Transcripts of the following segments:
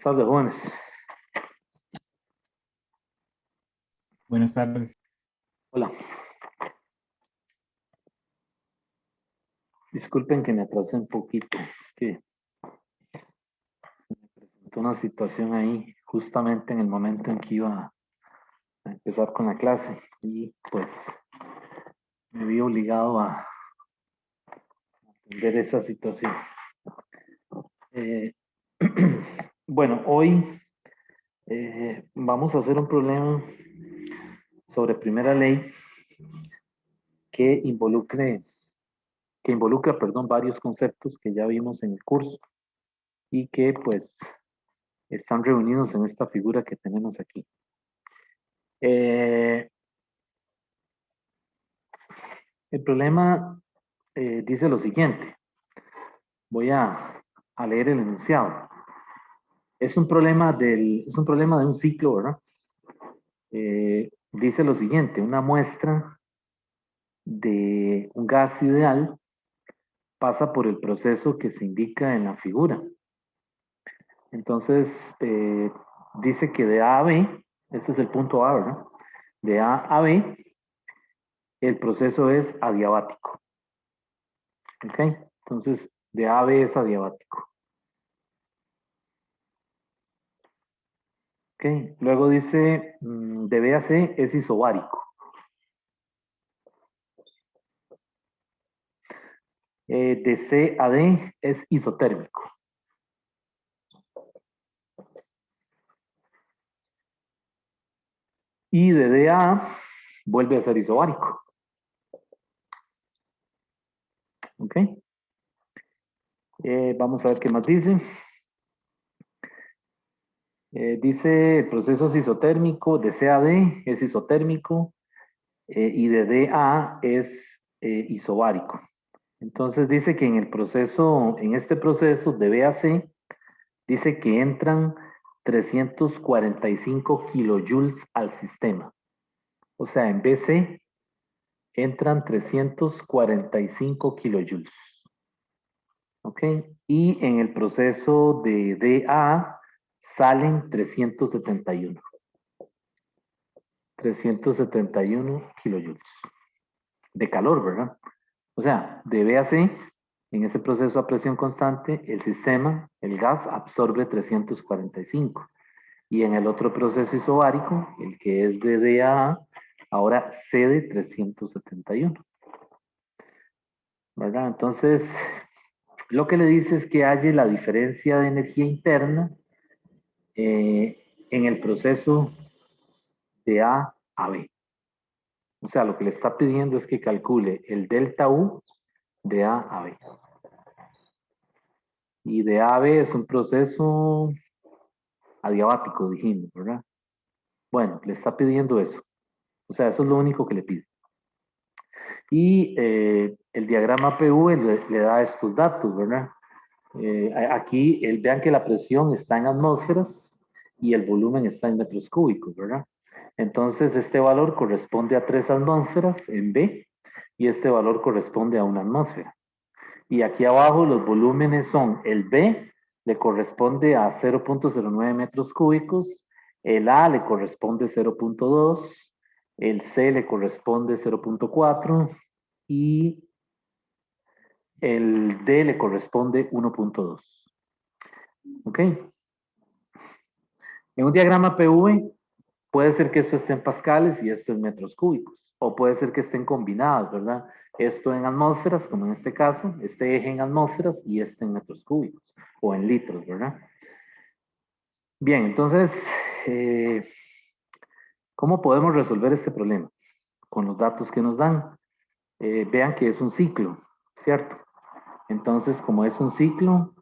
Tardes, jóvenes. Buenas tardes. Hola. Disculpen que me atrasé un poquito. Es que se me presentó una situación ahí, justamente en el momento en que iba a empezar con la clase. Y pues me vi obligado a atender esa situación. Eh, bueno, hoy vamos a hacer un problema sobre primera ley que involucra, varios conceptos que ya vimos en el curso y que pues están reunidos en esta figura que tenemos aquí. El problema dice lo siguiente. Voy a leer el enunciado. Es un problema de un ciclo, ¿verdad? Dice lo siguiente, una muestra de un gas ideal pasa por el proceso que se indica en la figura. Entonces, dice que de A a B, este es el punto A, ¿verdad? De A a B, el proceso es adiabático. ¿Ok? Entonces, de A a B es adiabático. ¿Ok? Luego dice, de B a C es isobárico. De C a D es isotérmico. Y de D a A vuelve a ser isobárico. ¿Ok? Vamos a ver qué más dice. Dice el proceso es isotérmico, de C a D es isotérmico y de D a A es isobárico. Entonces dice que en este proceso de B a C, dice que entran 345 kilojoules al sistema. O sea, en BC entran 345 kilojoules. ¿Ok? Y en el proceso de DA salen 371. 371 kilojoules de calor, ¿verdad? O sea, de B a C, en ese proceso a presión constante, el sistema, el gas, absorbe 345. Y en el otro proceso isobárico, el que es de D a A, ahora cede 371. ¿Verdad? Entonces, lo que le dice es que halle la diferencia de energía interna en el proceso de A a B. O sea, lo que le está pidiendo es que calcule el delta U de A a B. Y de A a B es un proceso adiabático, dijimos, ¿verdad? Bueno, le está pidiendo eso. O sea, eso es lo único que le pide. Y el diagrama PV le da estos datos, ¿verdad? Aquí vean que la presión está en atmósferas y el volumen está en metros cúbicos, ¿verdad? Entonces, este valor corresponde a 3 atmósferas en B y este valor corresponde a 1 atmósfera. Y aquí abajo los volúmenes son el B le corresponde a 0.09 metros cúbicos, el A le corresponde 0.2, el C le corresponde 0.4 y el D le corresponde 1.2. ¿Ok? En un diagrama PV puede ser que esto esté en pascales y esto en metros cúbicos, o puede ser que estén combinados, ¿verdad? Esto en atmósferas, como en este caso, este eje en atmósferas y este en metros cúbicos, o en litros, ¿verdad? Bien, entonces, ¿cómo podemos resolver este problema? Con los datos que nos dan. Vean que es un ciclo, ¿cierto? Entonces, como es un ciclo,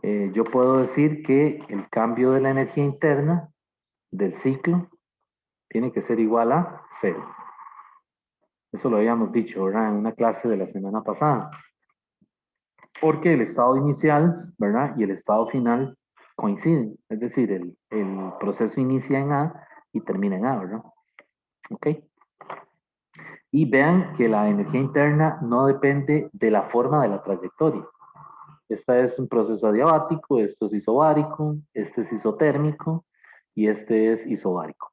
yo puedo decir que el cambio de la energía interna del ciclo tiene que ser igual a 0. Eso lo habíamos dicho, ¿verdad? En una clase de la semana pasada. Porque el estado inicial, ¿verdad? Y el estado final coinciden. Es decir, el proceso inicia en A y termina en A, ¿verdad? ¿Ok? Y vean que la energía interna no depende de la forma de la trayectoria. Esta es un proceso adiabático, esto es isobárico, este es isotérmico y este es isobárico.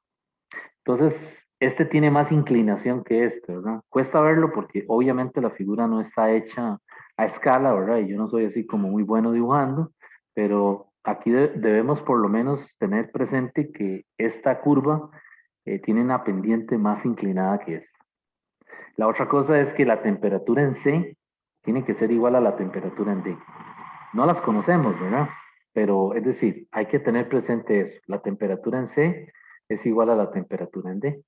Entonces, este tiene más inclinación que este, ¿verdad? Cuesta verlo porque obviamente la figura no está hecha a escala, ¿verdad? Y yo no soy así como muy bueno dibujando, pero aquí debemos por lo menos tener presente que esta curva tiene una pendiente más inclinada que esta. La otra cosa es que la temperatura en C tiene que ser igual a la temperatura en D. No las conocemos, ¿verdad? Pero es decir, hay que tener presente eso. La temperatura en C es igual a la temperatura en D.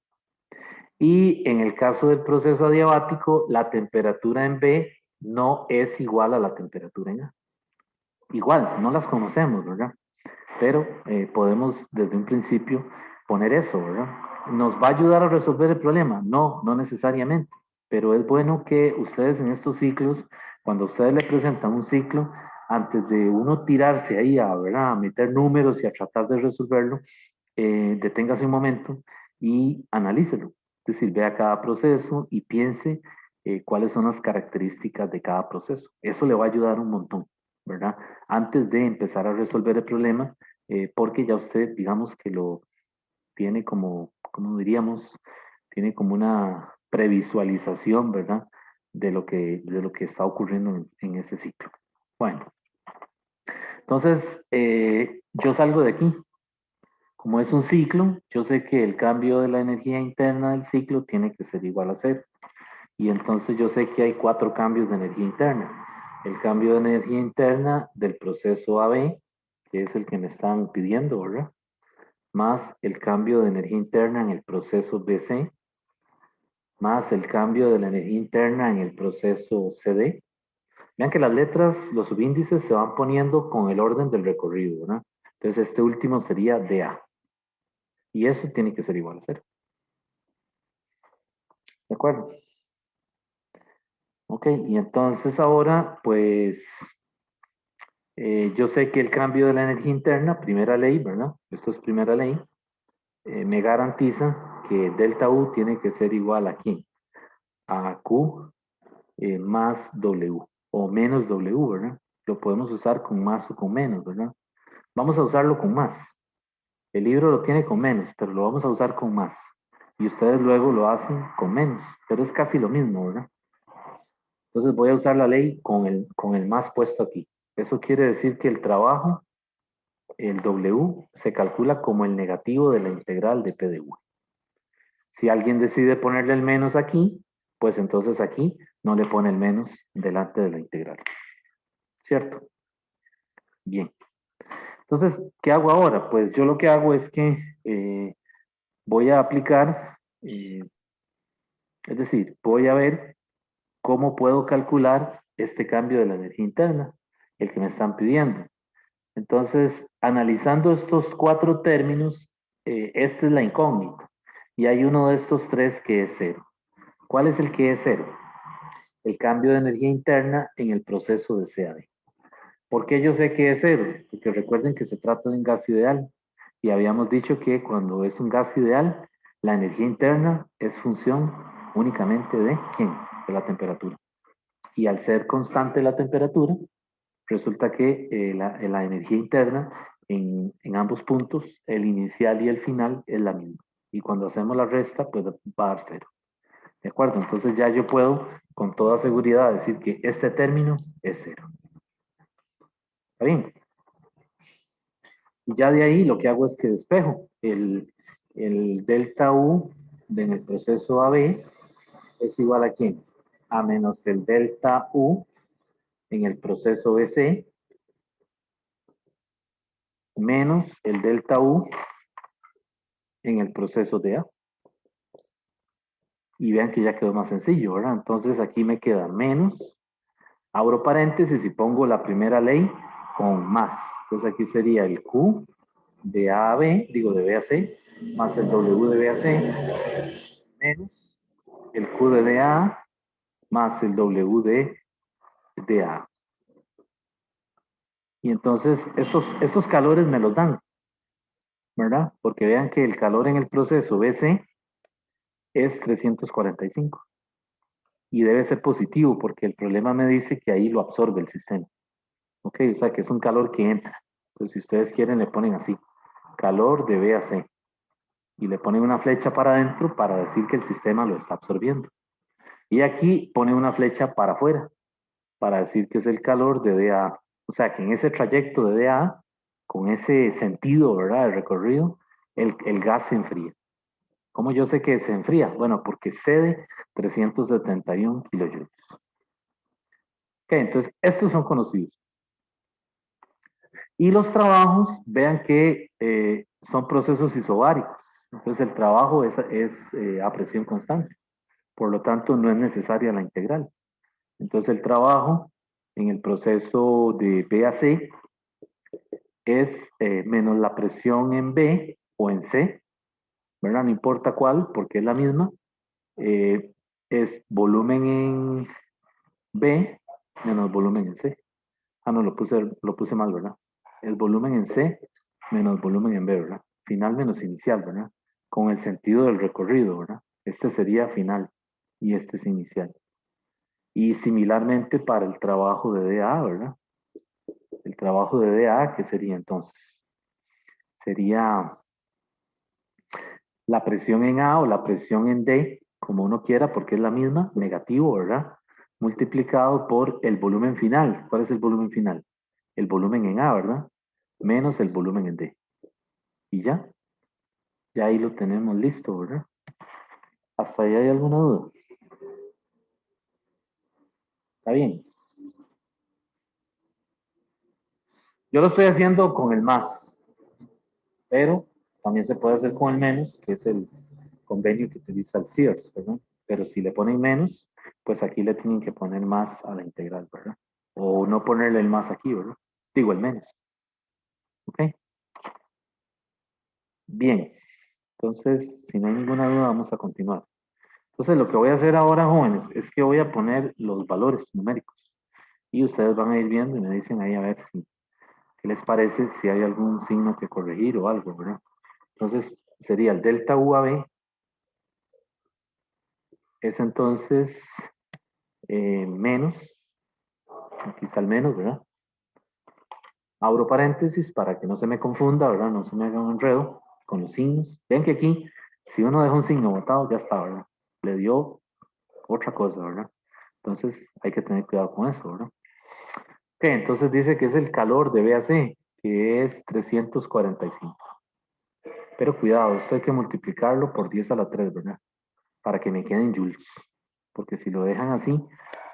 Y en el caso del proceso adiabático, la temperatura en B no es igual a la temperatura en A. Igual, no las conocemos, ¿verdad? Pero podemos desde un principio poner eso, ¿verdad? ¿Nos va a ayudar a resolver el problema? No, no necesariamente. Pero es bueno que ustedes en estos ciclos, cuando ustedes le presentan un ciclo, antes de uno tirarse ahí a, ¿verdad? A meter números y a tratar de resolverlo, deténgase un momento y analícelo. Es decir, vea cada proceso y piense cuáles son las características de cada proceso. Eso le va a ayudar un montón, ¿verdad? Antes de empezar a resolver el problema, porque ya usted, digamos que lo tiene como diríamos, tiene como una previsualización, ¿verdad? De lo que está ocurriendo en ese ciclo. Bueno, entonces yo salgo de aquí. Como es un ciclo, yo sé que el cambio de la energía interna del ciclo tiene que ser igual a cero. Y entonces yo sé que hay 4 cambios de energía interna. El cambio de energía interna del proceso AB, que es el que me están pidiendo, ¿verdad? Más el cambio de energía interna en el proceso BC, más el cambio de la energía interna en el proceso CD. Vean que las letras, los subíndices se van poniendo con el orden del recorrido, ¿verdad? Entonces este último sería DA. Y eso tiene que ser igual a cero. ¿De acuerdo? Ok, y entonces ahora, pues, yo sé que el cambio de la energía interna, primera ley, ¿verdad? Esto es primera ley, me garantiza que delta U tiene que ser igual a ¿quién? A Q más W, o menos W, ¿verdad? Lo podemos usar con más o con menos, ¿verdad? Vamos a usarlo con más. El libro lo tiene con menos, pero lo vamos a usar con más. Y ustedes luego lo hacen con menos, pero es casi lo mismo, ¿verdad? Entonces voy a usar la ley con el más puesto aquí. Eso quiere decir que el trabajo, el W, se calcula como el negativo de la integral de P de U. Si alguien decide ponerle el menos aquí, pues entonces aquí no le pone el menos delante de la integral. ¿Cierto? Bien. Entonces, ¿qué hago ahora? Pues yo lo que hago es que voy a aplicar, es decir, voy a ver cómo puedo calcular este cambio de la energía interna, el que me están pidiendo. Entonces, analizando estos 4 términos, esta es la incógnita. Y hay uno de estos 3 que es cero. ¿Cuál es el que es cero? El cambio de energía interna en el proceso de CAD. ¿Por qué yo sé que es cero? Porque recuerden que se trata de un gas ideal. Y habíamos dicho que cuando es un gas ideal, la energía interna es función únicamente de ¿quién? De la temperatura. Y al ser constante la temperatura, resulta que la energía interna en ambos puntos, el inicial y el final, es la misma. Y cuando hacemos la resta, pues va a dar cero. ¿De acuerdo? Entonces ya yo puedo con toda seguridad decir que este término es cero. ¿Está bien? Y ya de ahí lo que hago es que despejo el delta U en el proceso AB es igual a ¿quién? A menos el delta U en el proceso BC menos el delta U en el proceso de A. Y vean que ya quedó más sencillo, ¿verdad? Entonces aquí me queda menos, abro paréntesis y pongo la primera ley con más. Entonces aquí sería el Q de A a B, digo de B a C, más el W de B a C, menos el Q de D a A, más el W de D a A. Y entonces estos calores me los dan, ¿verdad? Porque vean que el calor en el proceso BC es 345. Y debe ser positivo porque el problema me dice que ahí lo absorbe el sistema. Ok, o sea que es un calor que entra. Entonces, si ustedes quieren, le ponen así, calor de B a C. Y le ponen una flecha para adentro para decir que el sistema lo está absorbiendo. Y aquí ponen una flecha para afuera para decir que es el calor de D a A. O sea que en ese trayecto de D a A, con ese sentido, ¿verdad?, de recorrido, el gas se enfría. ¿Cómo yo sé que se enfría? Bueno, porque cede 371 kilojoules. Ok, entonces estos son conocidos. Y los trabajos, vean que son procesos isobáricos. Entonces el trabajo es a presión constante. Por lo tanto, no es necesaria la integral. Entonces el trabajo en el proceso de B a C es menos la presión en B o en C, ¿verdad? No importa cuál, porque es la misma. eh, es volumen en B menos volumen en C. Ah, no, lo puse mal, ¿verdad? Es volumen en C menos volumen en B, ¿verdad? Final menos inicial, ¿verdad? Con el sentido del recorrido, ¿verdad? Este sería final y este es inicial. Y similarmente para el trabajo de DA, ¿verdad? El trabajo de DA, ¿qué sería entonces? Sería la presión en A o la presión en D, como uno quiera, porque es la misma, negativo, ¿verdad? Multiplicado por el volumen final. ¿Cuál es el volumen final? El volumen en A, ¿verdad? Menos el volumen en D. Y ya ahí lo tenemos listo, ¿verdad? ¿Hasta ahí hay alguna duda? ¿Está bien? Yo lo estoy haciendo con el más, pero también se puede hacer con el menos, que es el convenio que utiliza el Sears, ¿verdad? Pero si le ponen menos, pues aquí le tienen que poner más a la integral, ¿verdad? O no ponerle el más aquí, ¿verdad? Digo el menos. ¿Ok? Bien. Entonces, si no hay ninguna duda, vamos a continuar. Entonces, lo que voy a hacer ahora, jóvenes, es que voy a poner los valores numéricos. Y ustedes van a ir viendo y me dicen ahí a ver si, qué les parece, si hay algún signo que corregir o algo, ¿verdad? Entonces, sería el delta U a B, es entonces menos, aquí está el menos, ¿verdad? Abro paréntesis para que no se me confunda, ¿verdad? No se me haga un enredo con los signos. Ven que aquí, si uno deja un signo botado, ya está, ¿verdad? Le dio otra cosa, ¿verdad? Entonces hay que tener cuidado con eso, ¿verdad? Ok, entonces dice que es el calor de B a C, que es 345. Pero cuidado, esto hay que multiplicarlo por 10 a la 3, ¿verdad? Para que me queden joules. Porque si lo dejan así,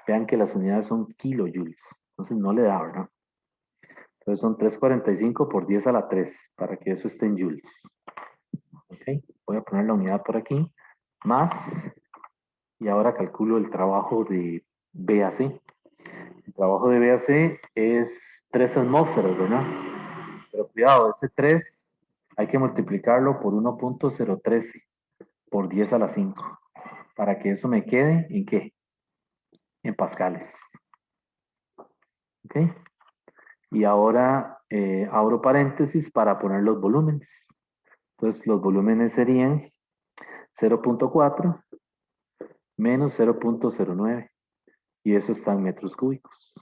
vean que las unidades son kilojoules. Entonces no le da, ¿verdad? Entonces son 345 por 10 a la 3, para que eso esté en joules. Ok, voy a poner la unidad por aquí. Más, y ahora calculo el trabajo de B a C. El trabajo de B a C es 3 atmósferas, ¿verdad? Pero cuidado, ese 3 hay que multiplicarlo por 1.013 por 10 a la 5 para que eso me quede en qué? En pascales. ¿Ok? Y ahora abro paréntesis para poner los volúmenes. Entonces los volúmenes serían 0.4 menos 0.09 y eso está en metros cúbicos.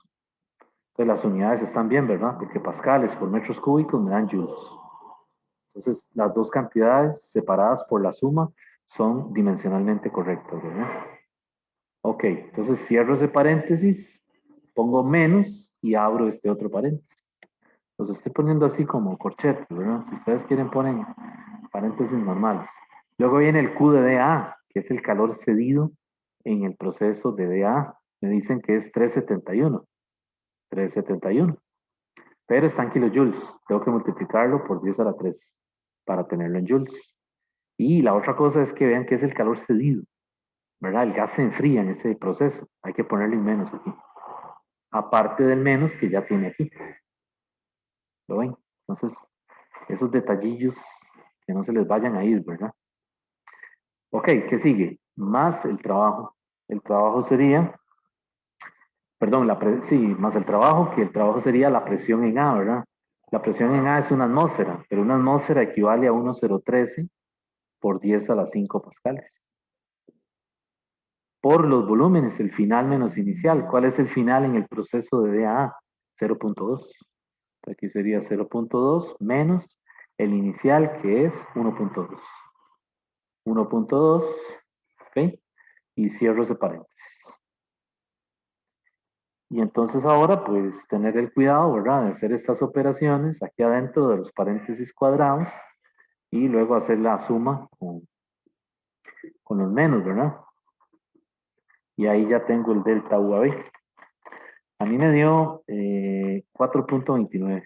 Entonces las unidades están bien, ¿verdad? Porque pascales por metros cúbicos me dan joules. Entonces las dos cantidades separadas por la suma son dimensionalmente correctas, ¿verdad? Ok, entonces cierro ese paréntesis, pongo menos y abro este otro paréntesis. Los estoy poniendo así como corchetes, ¿verdad? Si ustedes quieren ponen paréntesis normales. Luego viene el Q de DA, que es el calor cedido en el proceso de DA. Me dicen que es 371. 371. Pero está en kilojoules. Tengo que multiplicarlo por 10 a la 3 para tenerlo en joules. Y la otra cosa es que vean que es el calor cedido, ¿verdad? El gas se enfría en ese proceso. Hay que ponerle un menos aquí. Aparte del menos que ya tiene aquí. ¿Lo ven? Entonces, esos detallillos que no se les vayan a ir, ¿verdad? Ok, ¿qué sigue? Más el trabajo. El trabajo sería, perdón, sí, más el trabajo, que el trabajo sería la presión en A, ¿verdad? La presión en A es una atmósfera, pero una atmósfera equivale a 1,013 por 10 a las 5 pascales. Por los volúmenes, el final menos inicial. ¿Cuál es el final en el proceso de DAA? 0.2. Aquí sería 0.2 menos el inicial, que es 1.2. 1.2, ¿ok? Y cierro ese paréntesis. Y entonces ahora, pues, tener el cuidado, ¿verdad? De hacer estas operaciones aquí adentro de los paréntesis cuadrados y luego hacer la suma con los menos, ¿verdad? Y ahí ya tengo el delta U a B. A mí me dio 4.29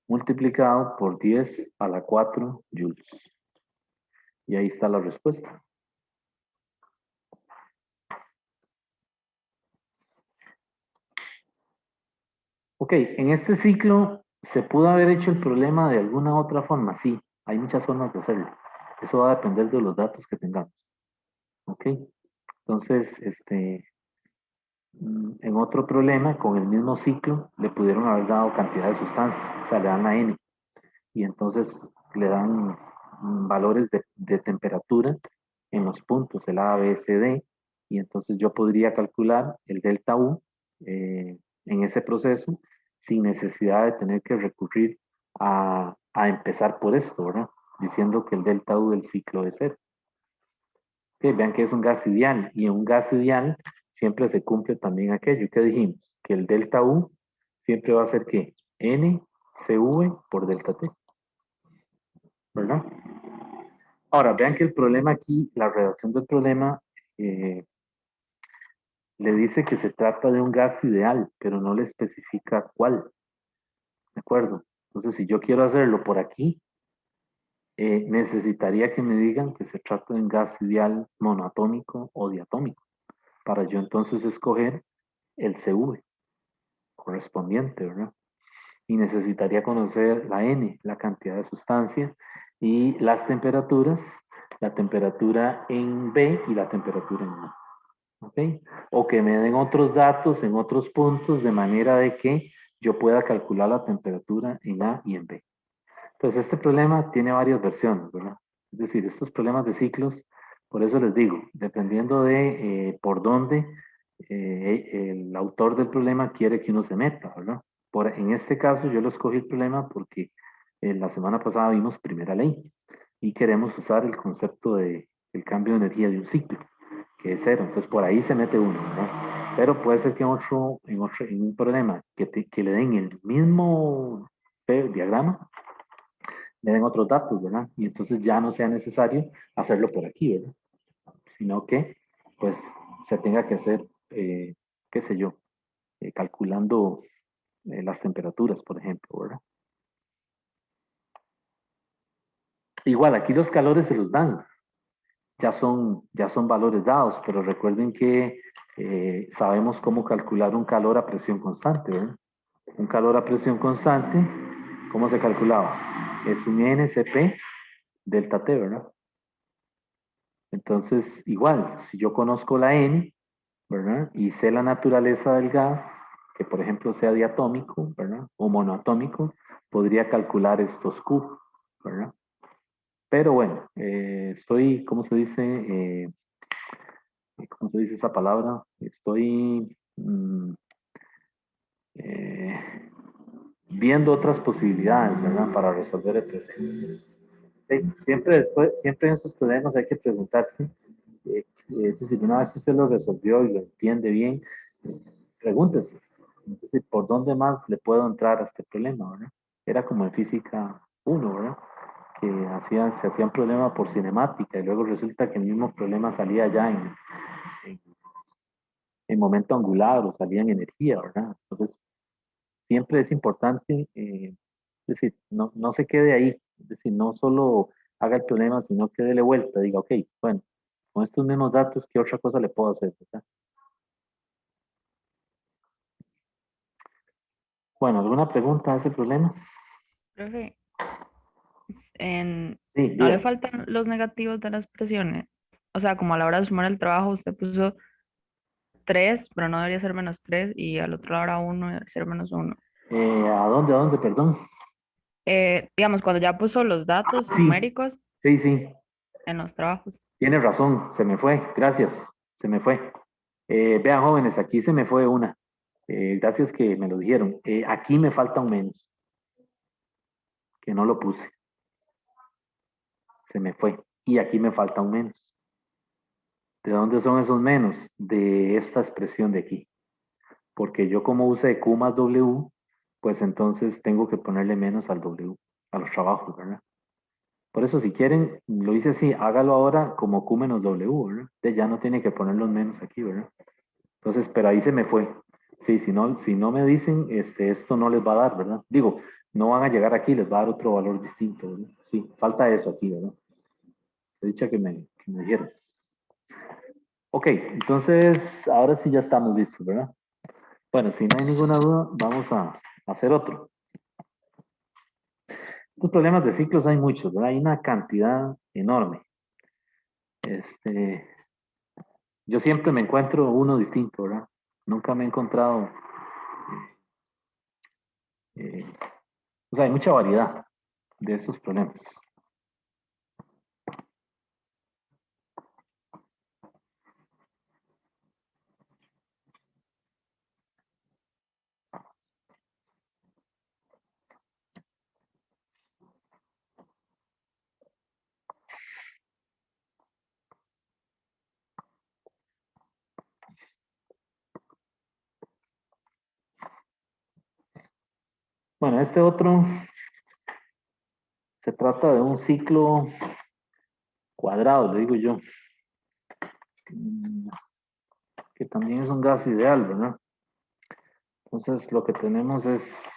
multiplicado por 10 a la 4 joules. Y ahí está la respuesta. Ok, en este ciclo se pudo haber hecho el problema de alguna otra forma. Sí, hay muchas formas de hacerlo. Eso va a depender de los datos que tengamos. Ok, entonces, en otro problema, con el mismo ciclo, le pudieron haber dado cantidad de sustancia. O sea, le dan la N. Y entonces le dan valores de temperatura en los puntos, el A, B, C, D. Y entonces yo podría calcular el delta U en ese proceso sin necesidad de tener que recurrir a empezar por esto, ¿verdad? Diciendo que el delta U del ciclo es cero. Okay, vean que es un gas ideal y en un gas ideal siempre se cumple también aquello que dijimos, que el delta U siempre va a ser que NCV por delta T, ¿verdad? Ahora, vean que el problema aquí, la redacción del problema, eh, le dice que se trata de un gas ideal, pero no le especifica cuál, ¿de acuerdo? Entonces, si yo quiero hacerlo por aquí, necesitaría que me digan que se trata de un gas ideal monoatómico o diatómico, para yo entonces escoger el CV correspondiente, ¿verdad? Y necesitaría conocer la N, la cantidad de sustancia, y las temperaturas, la temperatura en B y la temperatura en A. ¿Ok? O que me den otros datos en otros puntos de manera de que yo pueda calcular la temperatura en A y en B. Entonces, este problema tiene varias versiones, ¿verdad? Es decir, estos problemas de ciclos, por eso les digo, dependiendo de por dónde el autor del problema quiere que uno se meta, ¿verdad? En este caso, yo lo escogí el problema porque la semana pasada vimos primera ley y queremos usar el concepto de el cambio de energía de un ciclo, que es cero. Entonces, por ahí se mete uno, ¿verdad? Pero puede ser que en un problema que le den el mismo diagrama, le den otros datos, ¿verdad? Y entonces ya no sea necesario hacerlo por aquí, ¿verdad? Sino que, pues, se tenga que hacer, qué sé yo, calculando las temperaturas, por ejemplo, ¿verdad? Igual, aquí los calores se los dan, ya son valores dados, pero recuerden que sabemos cómo calcular un calor a presión constante, ¿verdad? Un calor a presión constante, ¿cómo se calculaba? Es un NCP delta T, ¿verdad? Entonces, igual, si yo conozco la N, ¿verdad? Y sé la naturaleza del gas, que por ejemplo sea diatómico, ¿verdad? O monoatómico, podría calcular estos Q, ¿verdad? Pero bueno, estoy, ¿cómo se dice esa palabra? Estoy eh, viendo otras posibilidades, ¿verdad? Para resolver el problema. Siempre en esos problemas hay que preguntarse, es decir, una vez que usted lo resolvió y lo entiende bien, pregúntese, entonces, ¿por dónde más le puedo entrar a este problema, verdad? Era como en física uno, ¿verdad? Que se hacían problemas por cinemática y luego resulta que el mismo problema salía ya en, en momento angular o salía en energía, ¿verdad? Entonces, siempre es importante, es decir, no se quede ahí, es decir, no solo haga el problema, sino que déle vuelta, diga, ok, bueno, con estos mismos datos, ¿qué otra cosa le puedo hacer, verdad? Bueno, ¿alguna pregunta a ese problema? Profe, Sí, no le dígame. faltan los negativos de las presiones. O sea, como a la hora de sumar el trabajo, usted puso 3, pero no debería ser -3, y al otro hora 1 debería ser -1. A dónde, perdón? Digamos, cuando ya puso los datos Sí, numéricos sí, en los trabajos. tiene razón, se me fue, gracias, se me fue. Vean, jóvenes, aquí se me fue una. Gracias que me lo dijeron. Aquí me falta un menos, que no lo puse. Se me fue. Y aquí me falta un menos. ¿De dónde son esos menos? De esta expresión de aquí. Porque yo como usé Q más W, pues entonces tengo que ponerle menos al W, a los trabajos, ¿verdad? Por eso si quieren, lo hice así, hágalo ahora como Q menos W, ¿verdad? Ya no tiene que poner los menos aquí, ¿verdad? Entonces, pero ahí se me fue. Sí, si no me dicen, esto no les va a dar, ¿verdad? Digo, no van a llegar aquí, les va a dar otro valor distinto, ¿verdad? Sí, falta eso aquí, ¿verdad? He dicho que me dijeron. Ok, entonces, ahora sí ya estamos listos, ¿verdad? Bueno, si no hay ninguna duda, vamos a hacer otro. Los problemas de ciclos hay muchos, ¿verdad? Hay una cantidad enorme. Yo siempre me encuentro uno distinto, ¿verdad? Nunca me he encontrado, eh, o sea, hay mucha variedad de estos problemas. Bueno, este otro se trata de un ciclo cuadrado, le digo yo, mm, que también es un gas ideal, ¿verdad? Entonces, lo que tenemos es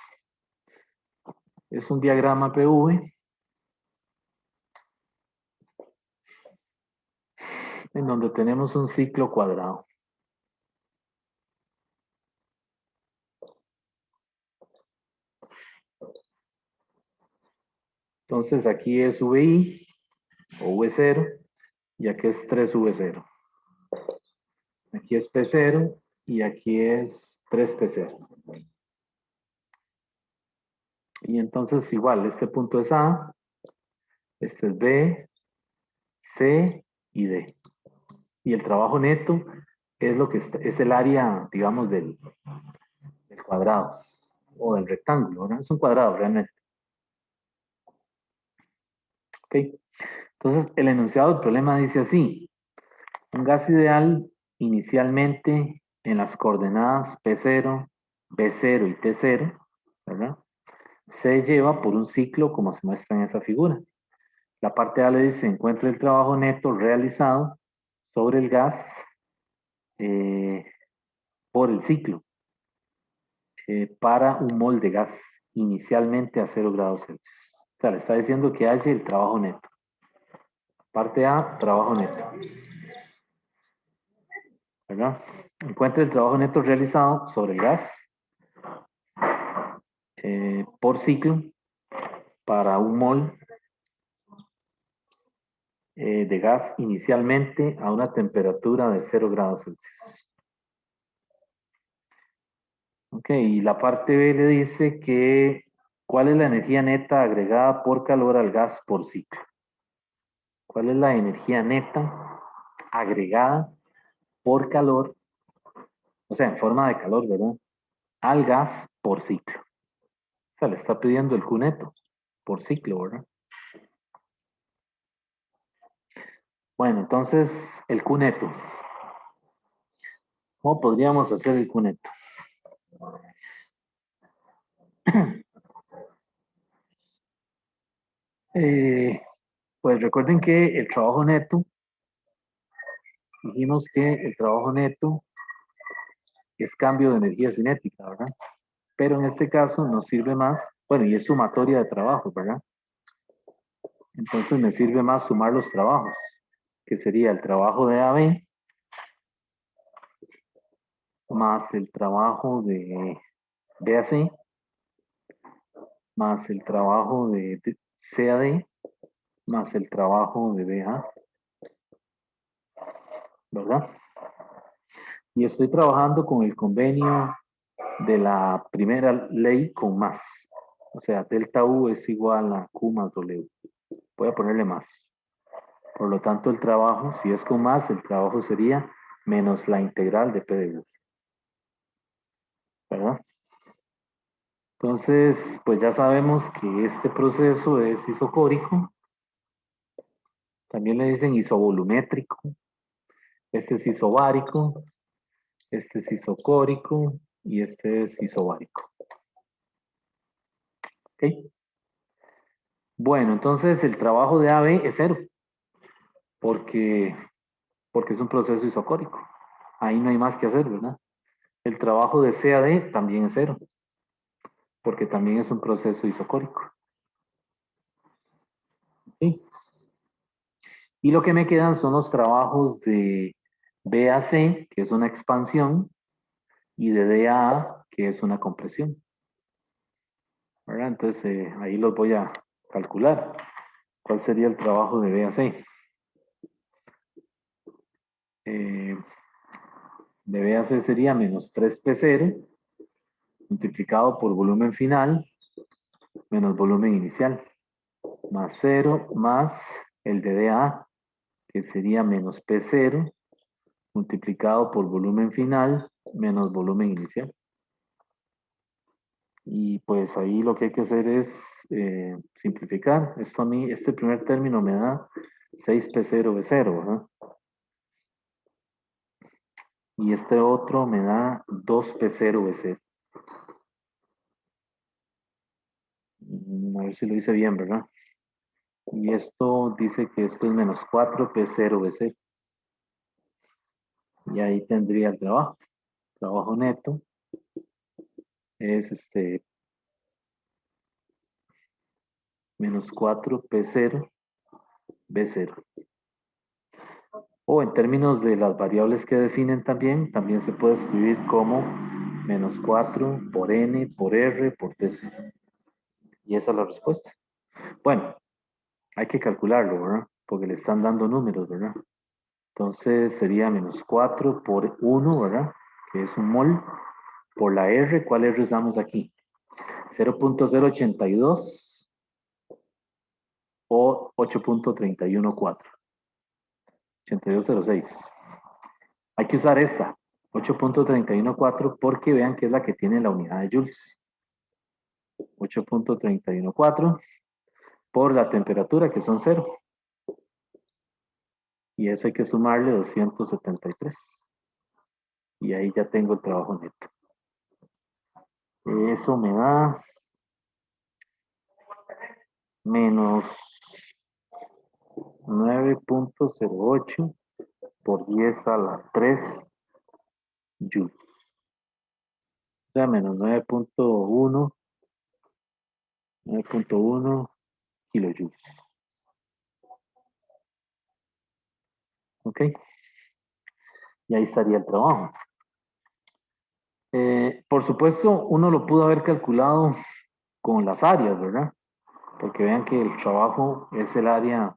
un diagrama PV en donde tenemos un ciclo cuadrado. Entonces, aquí es VI o V0 y aquí es 3V0. Aquí es P0 y aquí es 3P0. Y entonces igual, este punto es A, este es B, C y D. Y el trabajo neto es lo que es el área, digamos, del cuadrado o del rectángulo, ¿verdad? Es un cuadrado realmente. ¿Ok? Entonces, el enunciado del problema dice así: un gas ideal inicialmente en las coordenadas P0, B0 y T0, ¿verdad? Se lleva por un ciclo como se muestra en esa figura. La parte A le dice, encuentra el trabajo neto realizado sobre el gas eh, por el ciclo para un mol de gas inicialmente a 0 grados Celsius. O sea, le está diciendo que halle el trabajo neto. Parte A, trabajo neto. ¿Verdad? Encuentra el trabajo neto realizado sobre el gas por ciclo para un mol de gas inicialmente a una temperatura de 0 grados Celsius. Ok, y la parte B le dice que ¿cuál es la energía neta agregada por calor al gas por ciclo? ¿Cuál es la energía neta agregada por calor, o sea, en forma de calor, ¿verdad? Al gas por ciclo. O sea, le está pidiendo el Q neto por ciclo, ¿verdad? Bueno, entonces, el Q neto. ¿Cómo podríamos hacer el Q neto? Pues recuerden que el trabajo neto, dijimos que el trabajo neto es cambio de energía cinética, ¿verdad? Pero en este caso nos sirve más, bueno, y es sumatoria de trabajos, ¿verdad? Entonces me sirve más sumar los trabajos, que sería el trabajo de AB más el trabajo de BAC más el trabajo de CAD más el trabajo de BA, ¿verdad? Y estoy trabajando con el convenio de la primera ley con más. O sea, delta U es igual a Q más W. Voy a ponerle más. Por lo tanto, el trabajo, si es con más, el trabajo sería menos la integral de P de U. ¿verdad? Entonces, pues ya sabemos que este proceso es isocórico. También le dicen isovolumétrico. Este es isobárico. Este es isocórico. Y este es isobárico. ¿Ok? Bueno, entonces el trabajo de AB es cero. Porque, porque es un proceso isocórico. Ahí no hay más que hacer, ¿verdad? El trabajo de CAD también es cero. Porque también es un proceso isocórico. ¿Sí? Y lo que me quedan son los trabajos de BAC, que es una expansión, y de DAA, que es una compresión. ¿Verdad? Entonces, ahí los voy a calcular. ¿Cuál sería el trabajo de BAC? De BAC sería menos 3P0 multiplicado por volumen final menos volumen inicial, más 0 más el de DA, que sería menos P0 multiplicado por volumen final menos volumen inicial. Y pues ahí lo que hay que hacer es simplificar. Esto a mí, este primer término me da 6P0B0, ¿verdad? Y este otro me da 2P0B0. A ver si lo hice bien, ¿verdad? Y esto dice que esto es menos 4P0B0. Y ahí tendría el trabajo. Trabajo neto es menos 4P0B0. O en términos de las variables que definen también se puede escribir como menos 4 por N por R por T0. Y esa es la respuesta. Bueno, hay que calcularlo, ¿verdad? Porque le están dando números, ¿verdad? Entonces sería menos 4 por 1, ¿verdad? Que es un mol, por la R. ¿Cuál R usamos aquí? 0.082 o 8.314. 8206. Hay que usar esta, 8.314, porque vean que es la que tiene la unidad de joules. 8.314 por la temperatura, que son 0. Y eso hay que sumarle 273. Y ahí ya tengo el trabajo neto. Eso me da menos 9.08 por 10 a la 3 joules. O sea, menos 9.1 kilojoules. ¿Ok? Y ahí estaría el trabajo. Por supuesto, uno lo pudo haber calculado con las áreas, ¿verdad? Porque vean que el trabajo es el área,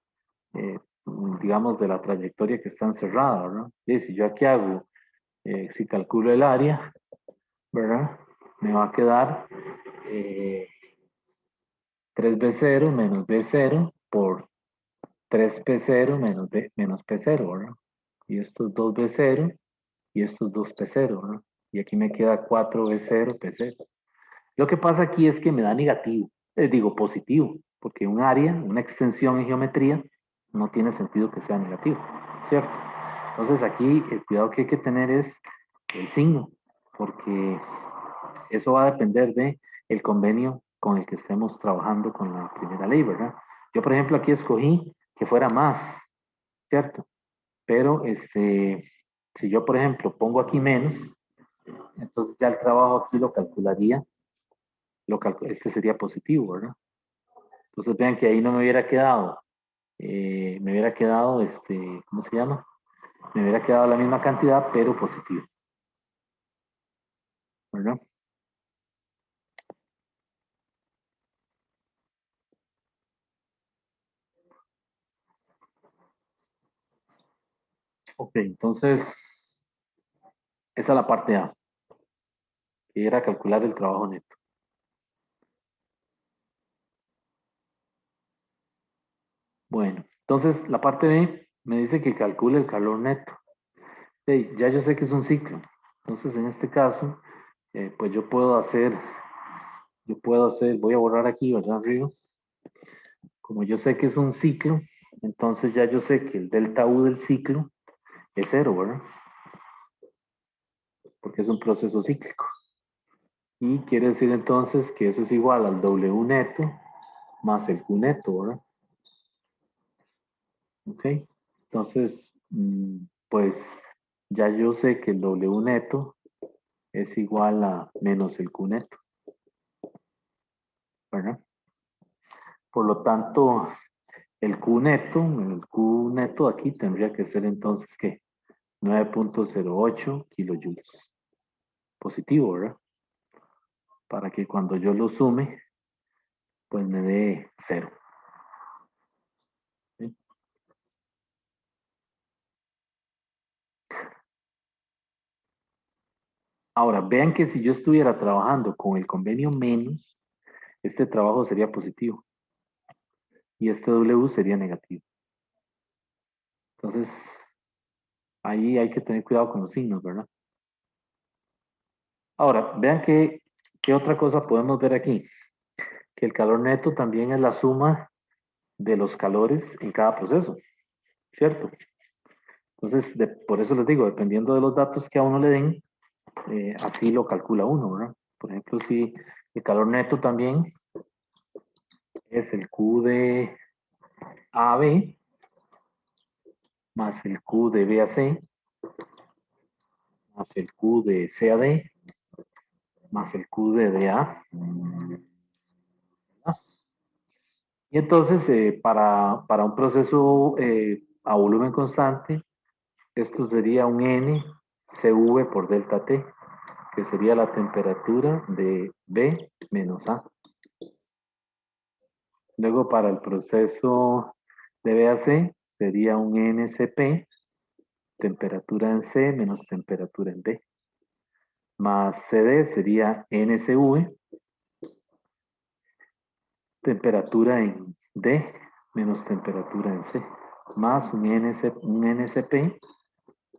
digamos, de la trayectoria que está encerrada, ¿verdad? Y si yo aquí hago, si calculo el área, ¿verdad? Me va a quedar 3B0 menos B0 por 3P0 menos P0, ¿verdad? Y esto es 2B0 y esto es 2P0, ¿verdad? Y aquí me queda 4B0, P0. Lo que pasa aquí es que me da negativo, digo positivo, porque un área, una extensión en geometría, no tiene sentido que sea negativo, ¿cierto? Entonces aquí el cuidado que hay que tener es el signo, porque eso va a depender de el convenio con el que estemos trabajando con la primera ley, ¿verdad? Yo, por ejemplo, aquí escogí que fuera más, ¿cierto? Pero si yo, por ejemplo, pongo aquí menos, entonces ya el trabajo aquí lo calcularía, este sería positivo, ¿verdad? Entonces vean que ahí no me hubiera quedado, ¿cómo se llama? Me hubiera quedado la misma cantidad, pero positivo, ¿verdad? Ok, entonces, esa es la parte A, que era calcular el trabajo neto. Bueno, entonces la parte B me dice que calcule el calor neto. Ya yo sé que es un ciclo. Entonces, en este caso, pues yo puedo hacer, voy a borrar aquí, ¿verdad, Ríos? Como yo sé que es un ciclo, entonces ya yo sé que el delta U del ciclo es 0, ¿verdad? Porque es un proceso cíclico. Y quiere decir entonces que eso es igual al W neto más el Q neto, ¿verdad? Ok. Entonces, pues ya yo sé que el W neto es igual a menos el Q neto, ¿verdad? Por lo tanto, el Q neto aquí tendría que ser entonces, ¿qué? 9.08 kilojoules. Positivo, ¿verdad? Para que cuando yo lo sume, pues me dé 0. ¿Sí? Ahora, vean que si yo estuviera trabajando con el convenio menos, este trabajo sería positivo y este W sería negativo. Entonces, ahí hay que tener cuidado con los signos, ¿verdad? Ahora, vean qué otra cosa podemos ver aquí. Que el calor neto también es la suma de los calores en cada proceso, ¿cierto? Entonces, por eso les digo, dependiendo de los datos que a uno le den, así lo calcula uno, ¿verdad? Por ejemplo, si el calor neto también es el Q de A a B más el Q de B a C más el Q de C a D más el Q de D a. Y entonces, para un proceso a volumen constante, esto sería un N CV por delta T, que sería la temperatura de B menos A. Luego, para el proceso de B a C, sería un NCP, temperatura en C menos temperatura en B. Más CD sería NCV, temperatura en D menos temperatura en C. Más un NCP,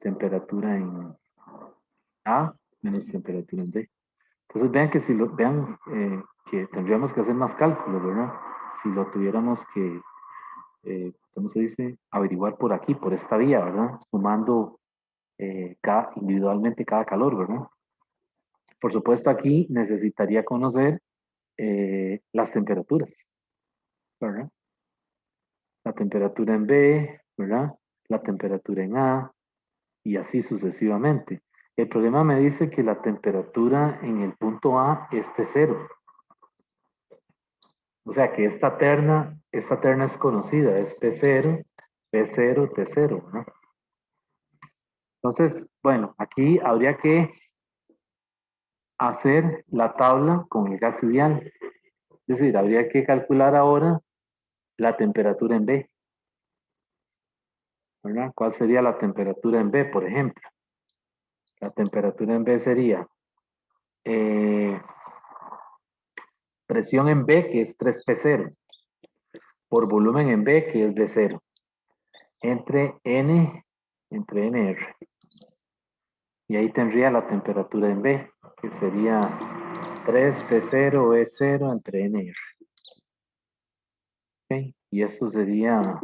temperatura en A menos temperatura en D. Entonces vean que si lo vean que tendríamos que hacer más cálculos, ¿verdad? Si lo tuviéramos que, ¿cómo se dice? Averiguar por aquí, por esta vía, ¿verdad? Sumando individualmente cada calor, ¿verdad? Por supuesto, aquí necesitaría conocer las temperaturas, ¿verdad? La temperatura en B, ¿verdad? La temperatura en A y así sucesivamente. El problema me dice que la temperatura en el punto A es T0. O sea que esta terna es conocida, es P0, P0, T0, ¿no? Entonces, bueno, aquí habría que hacer la tabla con el gas ideal. Es decir, habría que calcular ahora la temperatura en B, ¿verdad? ¿Cuál sería la temperatura en B, por ejemplo? La temperatura en B sería eh, presión en B, que es 3P0, por volumen en B, que es B0, entre NR. Y ahí tendría la temperatura en B, que sería 3P0E0 entre NR. ¿Okay? Y esto sería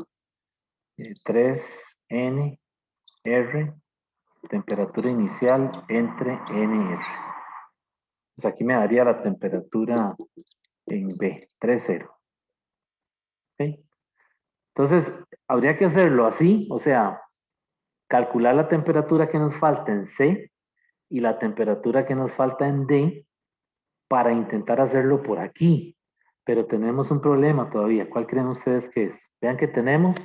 3NR, temperatura inicial entre NR. Pues aquí me daría la temperatura en B, 3,0. ¿Okay? Entonces, habría que hacerlo así, o sea, calcular la temperatura que nos falta en C y la temperatura que nos falta en D para intentar hacerlo por aquí. Pero tenemos un problema todavía. ¿Cuál creen ustedes que es? Vean que tenemos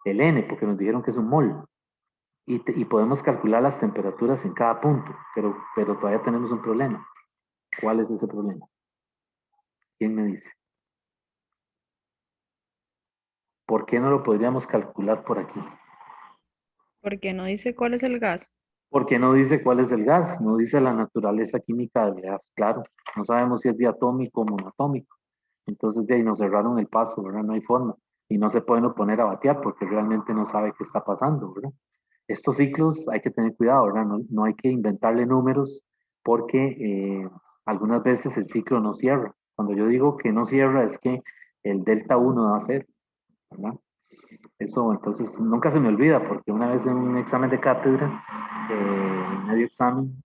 el N, porque nos dijeron que es un mol. Y podemos calcular las temperaturas en cada punto, pero todavía tenemos un problema. ¿Cuál es ese problema? ¿Quién me dice? ¿Por qué no lo podríamos calcular por aquí? Porque no dice cuál es el gas. Porque no dice cuál es el gas, no dice la naturaleza química del gas, claro. No sabemos si es diatómico o monotómico. Entonces de ahí nos cerraron el paso, ¿verdad? No hay forma. Y no se pueden poner a batear porque realmente no sabe qué está pasando, ¿verdad? Estos ciclos hay que tener cuidado, ¿verdad? No hay que inventarle números porque algunas veces el ciclo no cierra. Cuando yo digo que no cierra es que el delta 1 da 0, ¿verdad? Eso entonces nunca se me olvida porque una vez en un examen de cátedra, en medio examen,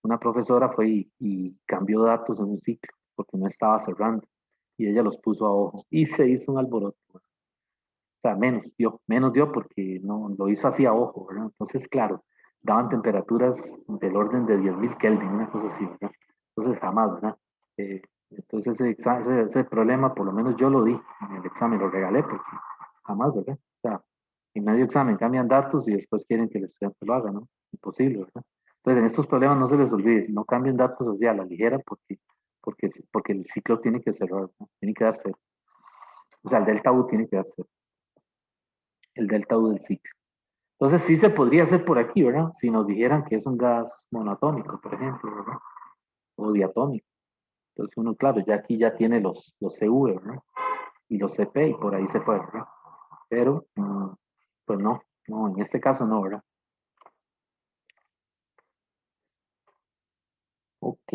una profesora fue y cambió datos en un ciclo porque no estaba cerrando y ella los puso a ojo y se hizo un alboroto. O sea, menos dio porque no lo hizo así a ojo, ¿verdad? Entonces, claro, daban temperaturas del orden de 10.000 Kelvin, una cosa así, ¿verdad? Entonces, jamás, ¿verdad? Eh, entonces, ese problema, por lo menos yo lo di en el examen, lo regalé porque jamás, ¿verdad? O sea, en medio examen cambian datos y después quieren que el estudiante lo haga, ¿no? Imposible, ¿verdad? Entonces, en estos problemas no se les olvide, no cambien datos así a la ligera porque el ciclo tiene que cerrar, ¿no? Tiene que darse, o sea, el delta U tiene que darse, el delta U del ciclo. Entonces sí se podría hacer por aquí, ¿verdad? Si nos dijeran que es un gas monoatómico, por ejemplo, ¿verdad? O diatómico. Entonces uno, claro, ya aquí ya tiene los CV, ¿verdad? Y los CP y por ahí se fue, ¿verdad? Pero, pues no, en este caso no, ¿verdad? Ok.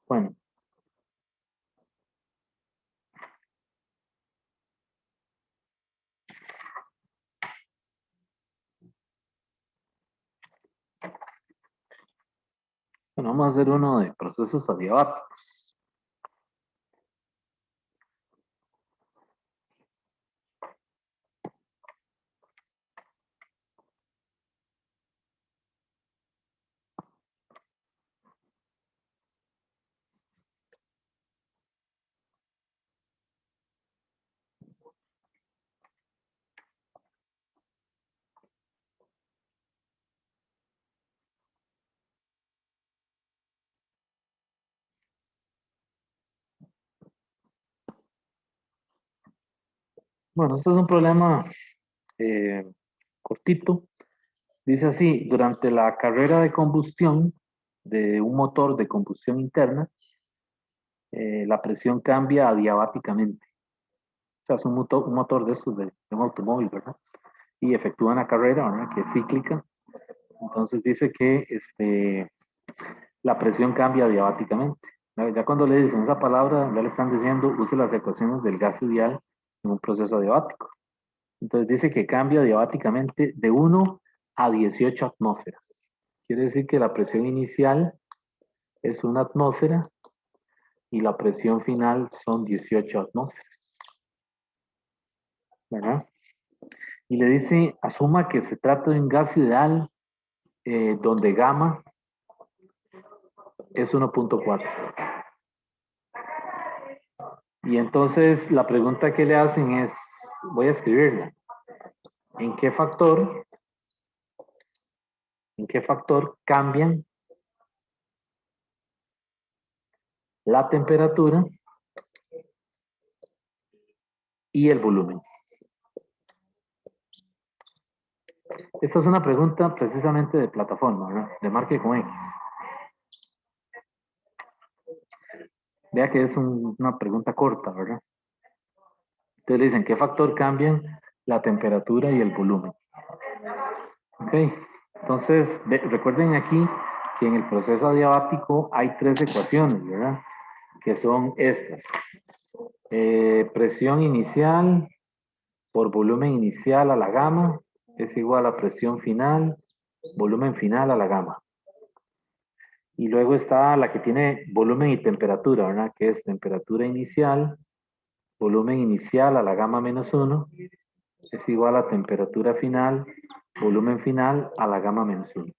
Bueno, vamos a hacer uno de procesos adiabáticos. Bueno, este es un problema cortito. Dice así, durante la carrera de combustión de un motor de combustión interna, la presión cambia adiabáticamente. O sea, es un motor de estos de un automóvil, ¿verdad? Y efectúa una carrera, ¿verdad? Que es cíclica. Entonces dice que la presión cambia adiabáticamente. Ya cuando le dicen esa palabra, ya le están diciendo, use las ecuaciones del gas ideal en un proceso adiabático. Entonces dice que cambia adiabáticamente de 1 a 18 atmósferas. Quiere decir que la presión inicial es 1 atmósfera y la presión final son 18 atmósferas. ¿Verdad? Y le dice, asuma que se trata de un gas ideal donde gamma es 1.4. Y entonces la pregunta que le hacen es, voy a escribirla, ¿en qué factor cambian la temperatura y el volumen? Esta es una pregunta precisamente de plataforma, ¿verdad? De marque con X. Vea que es una pregunta corta, ¿verdad? Entonces le dicen, ¿qué factor cambian la temperatura y el volumen? Ok, entonces recuerden aquí que en el proceso adiabático hay 3 ecuaciones, ¿verdad? Que son estas. Presión inicial por volumen inicial a la gamma es igual a presión final, volumen final a la gamma. Y luego está la que tiene volumen y temperatura, ¿verdad? Que es temperatura inicial, volumen inicial a la gamma menos 1, es igual a temperatura final, volumen final a la gamma menos 1.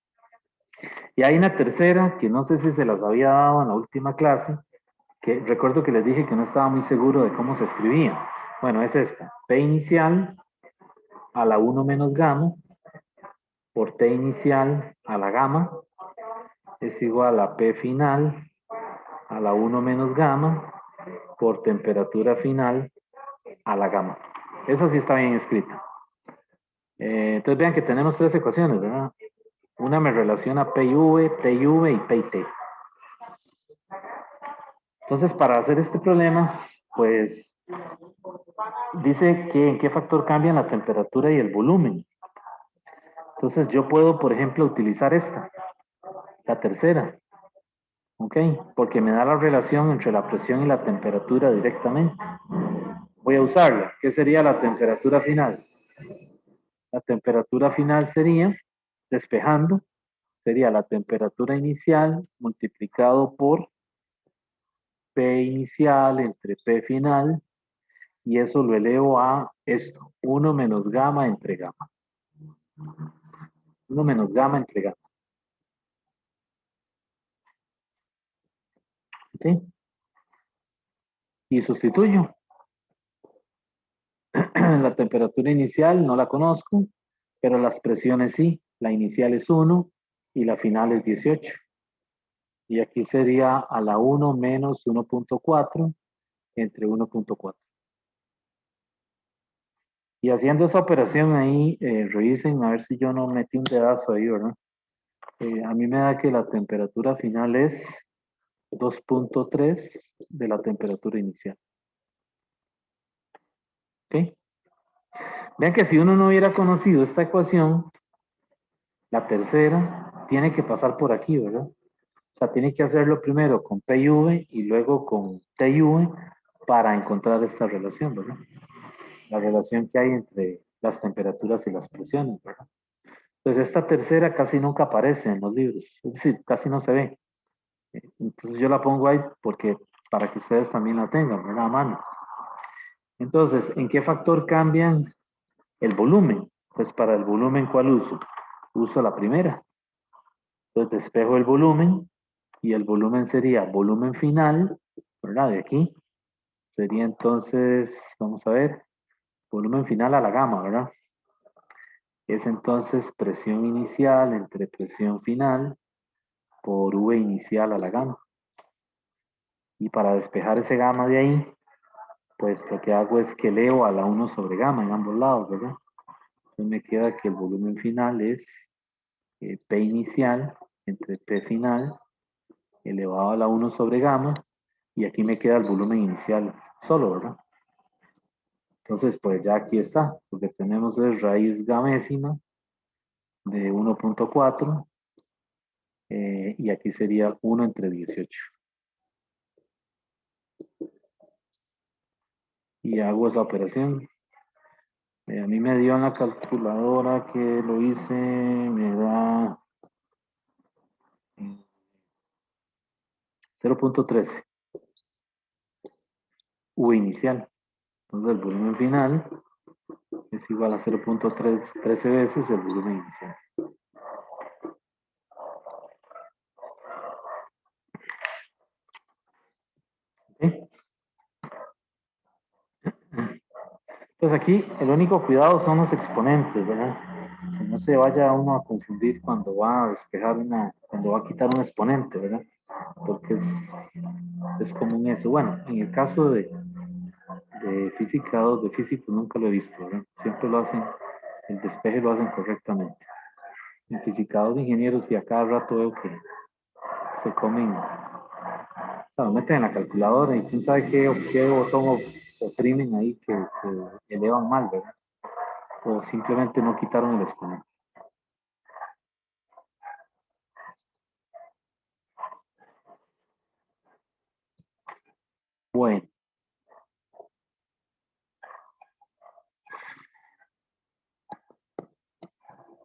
Y hay una tercera que no sé si se las había dado en la última clase, que recuerdo que les dije que no estaba muy seguro de cómo se escribía. Bueno, es esta. P inicial a la 1 menos gamma por T inicial a la gamma es igual a P final a la 1 menos gamma por temperatura final a la gamma. Eso sí está bien escrito. Entonces vean que tenemos 3 ecuaciones, ¿verdad? Una me relaciona PV, TIV y PIT. Entonces para hacer este problema Pues dice que en qué factor cambian la temperatura y el volumen. Entonces yo puedo, por ejemplo, utilizar esta, la tercera, ¿ok? Porque me da la relación entre la presión y la temperatura directamente. Voy a usarla. ¿Qué sería la temperatura final? La temperatura final sería, despejando, sería la temperatura inicial multiplicado por P inicial entre P final, y eso lo elevo a esto, 1 menos gamma entre gamma. 1 menos gamma entre gamma. ¿Ok? Y sustituyo. La temperatura inicial no la conozco, pero las presiones sí. La inicial es 1 y la final es 18. Y aquí sería a la 1 menos 1.4 entre 1.4. Y haciendo esa operación ahí, revisen a ver si yo no metí un dedazo ahí, ¿verdad? A mí me da que la temperatura final es 2.3 de la temperatura inicial. ¿Ok? Vean que si uno no hubiera conocido esta ecuación, la tercera tiene que pasar por aquí, ¿verdad? O sea, tiene que hacerlo primero con P y V y luego con T y V para encontrar esta relación, ¿verdad? La relación que hay entre las temperaturas y las presiones, ¿verdad? Entonces esta tercera casi nunca aparece en los libros, es decir, casi no se ve. Entonces yo la pongo ahí porque para que ustedes también la tengan, ¿verdad? A mano. Entonces, ¿en qué factor cambian el volumen? Pues para el volumen, ¿cuál uso? Uso la primera. Entonces despejo el volumen y el volumen sería volumen final, ¿verdad? De aquí. Sería entonces, vamos a ver, volumen final a la gamma, ¿verdad? Es entonces presión inicial entre presión final por V inicial a la gamma. Y para despejar ese gamma de ahí, pues lo que hago es que elevo a la 1 sobre gamma en ambos lados, ¿verdad? Entonces me queda que el volumen final es P inicial entre P final elevado a la 1 sobre gamma, y aquí me queda el volumen inicial solo, ¿verdad? Entonces, pues ya aquí está, porque tenemos raíz gamésima de 1.4, y aquí sería 1 entre 18. Y hago esa operación. A mí me dio en la calculadora que lo hice, me da 0.13 V inicial. Entonces el volumen final es igual a 0.13 veces el volumen inicial. ¿Okay? Entonces aquí el único cuidado son los exponentes, ¿verdad? Que no se vaya uno a confundir cuando va a despejar cuando va a quitar un exponente, ¿verdad? Porque es común eso. Bueno, en el caso de física 2, de físico nunca lo he visto, ¿verdad? Siempre lo hacen, el despeje lo hacen correctamente. En física 2 de ingenieros y a cada rato veo que se comen, o sea, lo meten en la calculadora y quién sabe qué botón oprimen ahí que elevan mal, ¿verdad? O simplemente no quitaron el exponente. Bueno.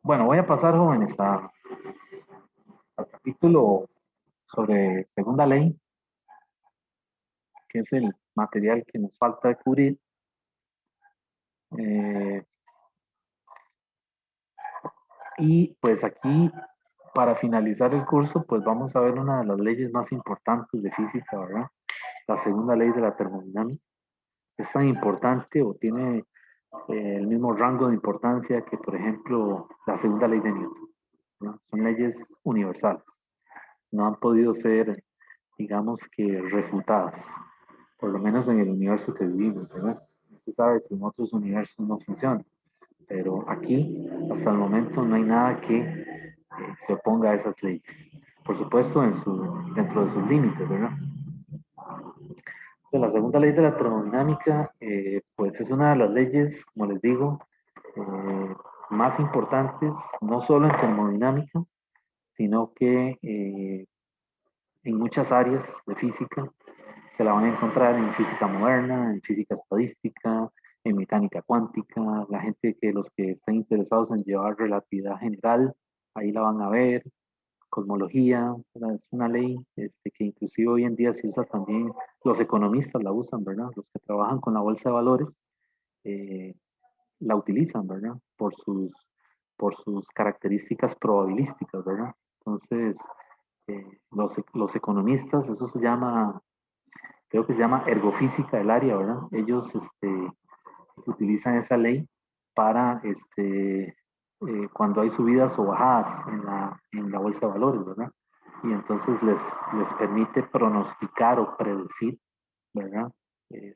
Bueno, voy a pasar, jóvenes, al capítulo sobre segunda ley, que es el material que nos falta de cubrir. Y pues aquí, para finalizar el curso, pues vamos a ver una de las leyes más importantes de física, ¿verdad? La segunda ley de la termodinámica. Es tan importante o tiene el mismo rango de importancia que, por ejemplo, la segunda ley de Newton, ¿no? Son leyes universales. No han podido ser, digamos que, refutadas, por lo menos en el universo que vivimos, ¿verdad? No se sabe si en otros universos no funciona, pero aquí, hasta el momento, no hay nada que se oponga a esas leyes. Por supuesto, dentro de sus límites, ¿verdad? La segunda ley de la termodinámica, pues es una de las leyes, como les digo, más importantes, no solo en termodinámica, sino que en muchas áreas de física. Se la van a encontrar en física moderna, en física estadística, en mecánica cuántica. La gente los que estén interesados en llevar relatividad general, ahí la van a ver. Cosmología, ¿verdad? Es una ley que inclusive hoy en día se usa también, los economistas la usan, ¿verdad? Los que trabajan con la bolsa de valores eh, la utilizan, ¿verdad? Por sus características probabilísticas, ¿verdad? Entonces, los economistas, eso se llama, creo que se llama ergofísica del área, ¿verdad? Ellos utilizan esa ley para cuando hay subidas o bajadas en la bolsa de valores, ¿verdad? Y entonces les permite pronosticar o predecir, ¿verdad?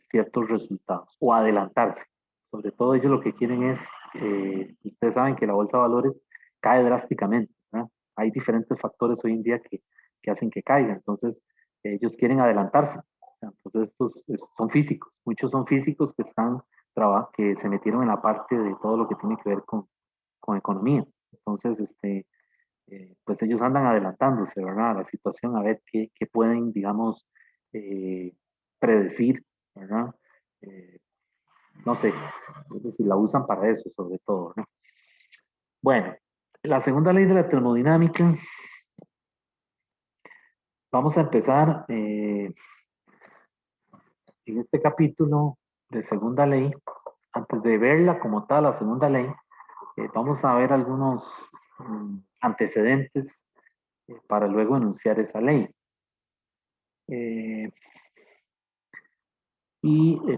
Ciertos resultados o adelantarse. Sobre todo ellos lo que quieren es, ustedes saben que la bolsa de valores cae drásticamente, ¿verdad? Hay diferentes factores hoy en día que hacen que caiga, entonces ellos quieren adelantarse. Entonces son físicos, muchos son físicos que se metieron en la parte de todo lo que tiene que ver con economía. Entonces, pues ellos andan adelantándose, ¿verdad? A la situación, a ver qué pueden, digamos, predecir, ¿verdad? Eh, no sé, es decir, la usan para eso, sobre todo, ¿no? Bueno, la segunda ley de la termodinámica, vamos a empezar en este capítulo de segunda ley. Antes de verla como tal, la segunda ley, vamos a ver algunos antecedentes para luego enunciar esa ley.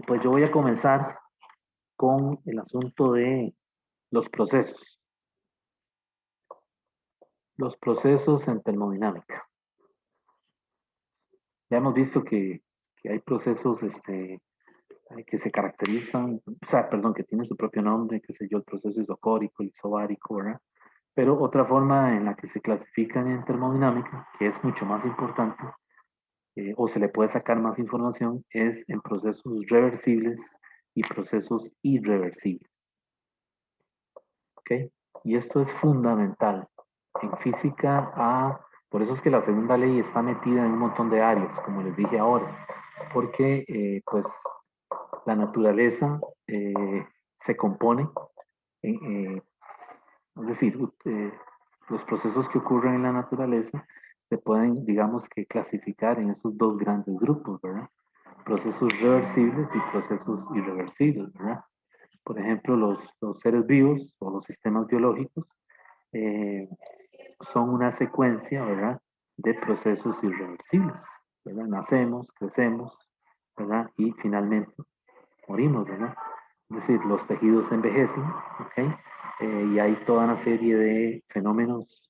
Pues yo voy a comenzar con el asunto de los procesos. Los procesos en termodinámica. Ya hemos visto que hay procesos que se caracterizan, o sea, perdón, que tienen su propio nombre, qué sé yo, el proceso isocórico, el isobárico, ¿verdad? Pero otra forma en la que se clasifican en termodinámica, que es mucho más importante, o se le puede sacar más información, es en procesos reversibles y procesos irreversibles. ¿Ok? Y esto es fundamental. En física, por eso es que la segunda ley está metida en un montón de áreas, como les dije ahora, porque pues la naturaleza se compone, es decir, los procesos que ocurren en la naturaleza se pueden, digamos que, clasificar en esos dos grandes grupos, ¿verdad? Procesos reversibles y procesos irreversibles, ¿verdad? Por ejemplo, los seres vivos o los sistemas biológicos eh, son una secuencia, ¿verdad? De procesos irreversibles, ¿verdad? Nacemos, crecemos, ¿verdad? Y finalmente morimos, ¿verdad? Es decir, los tejidos envejecen, ¿ok? Y hay toda una serie de fenómenos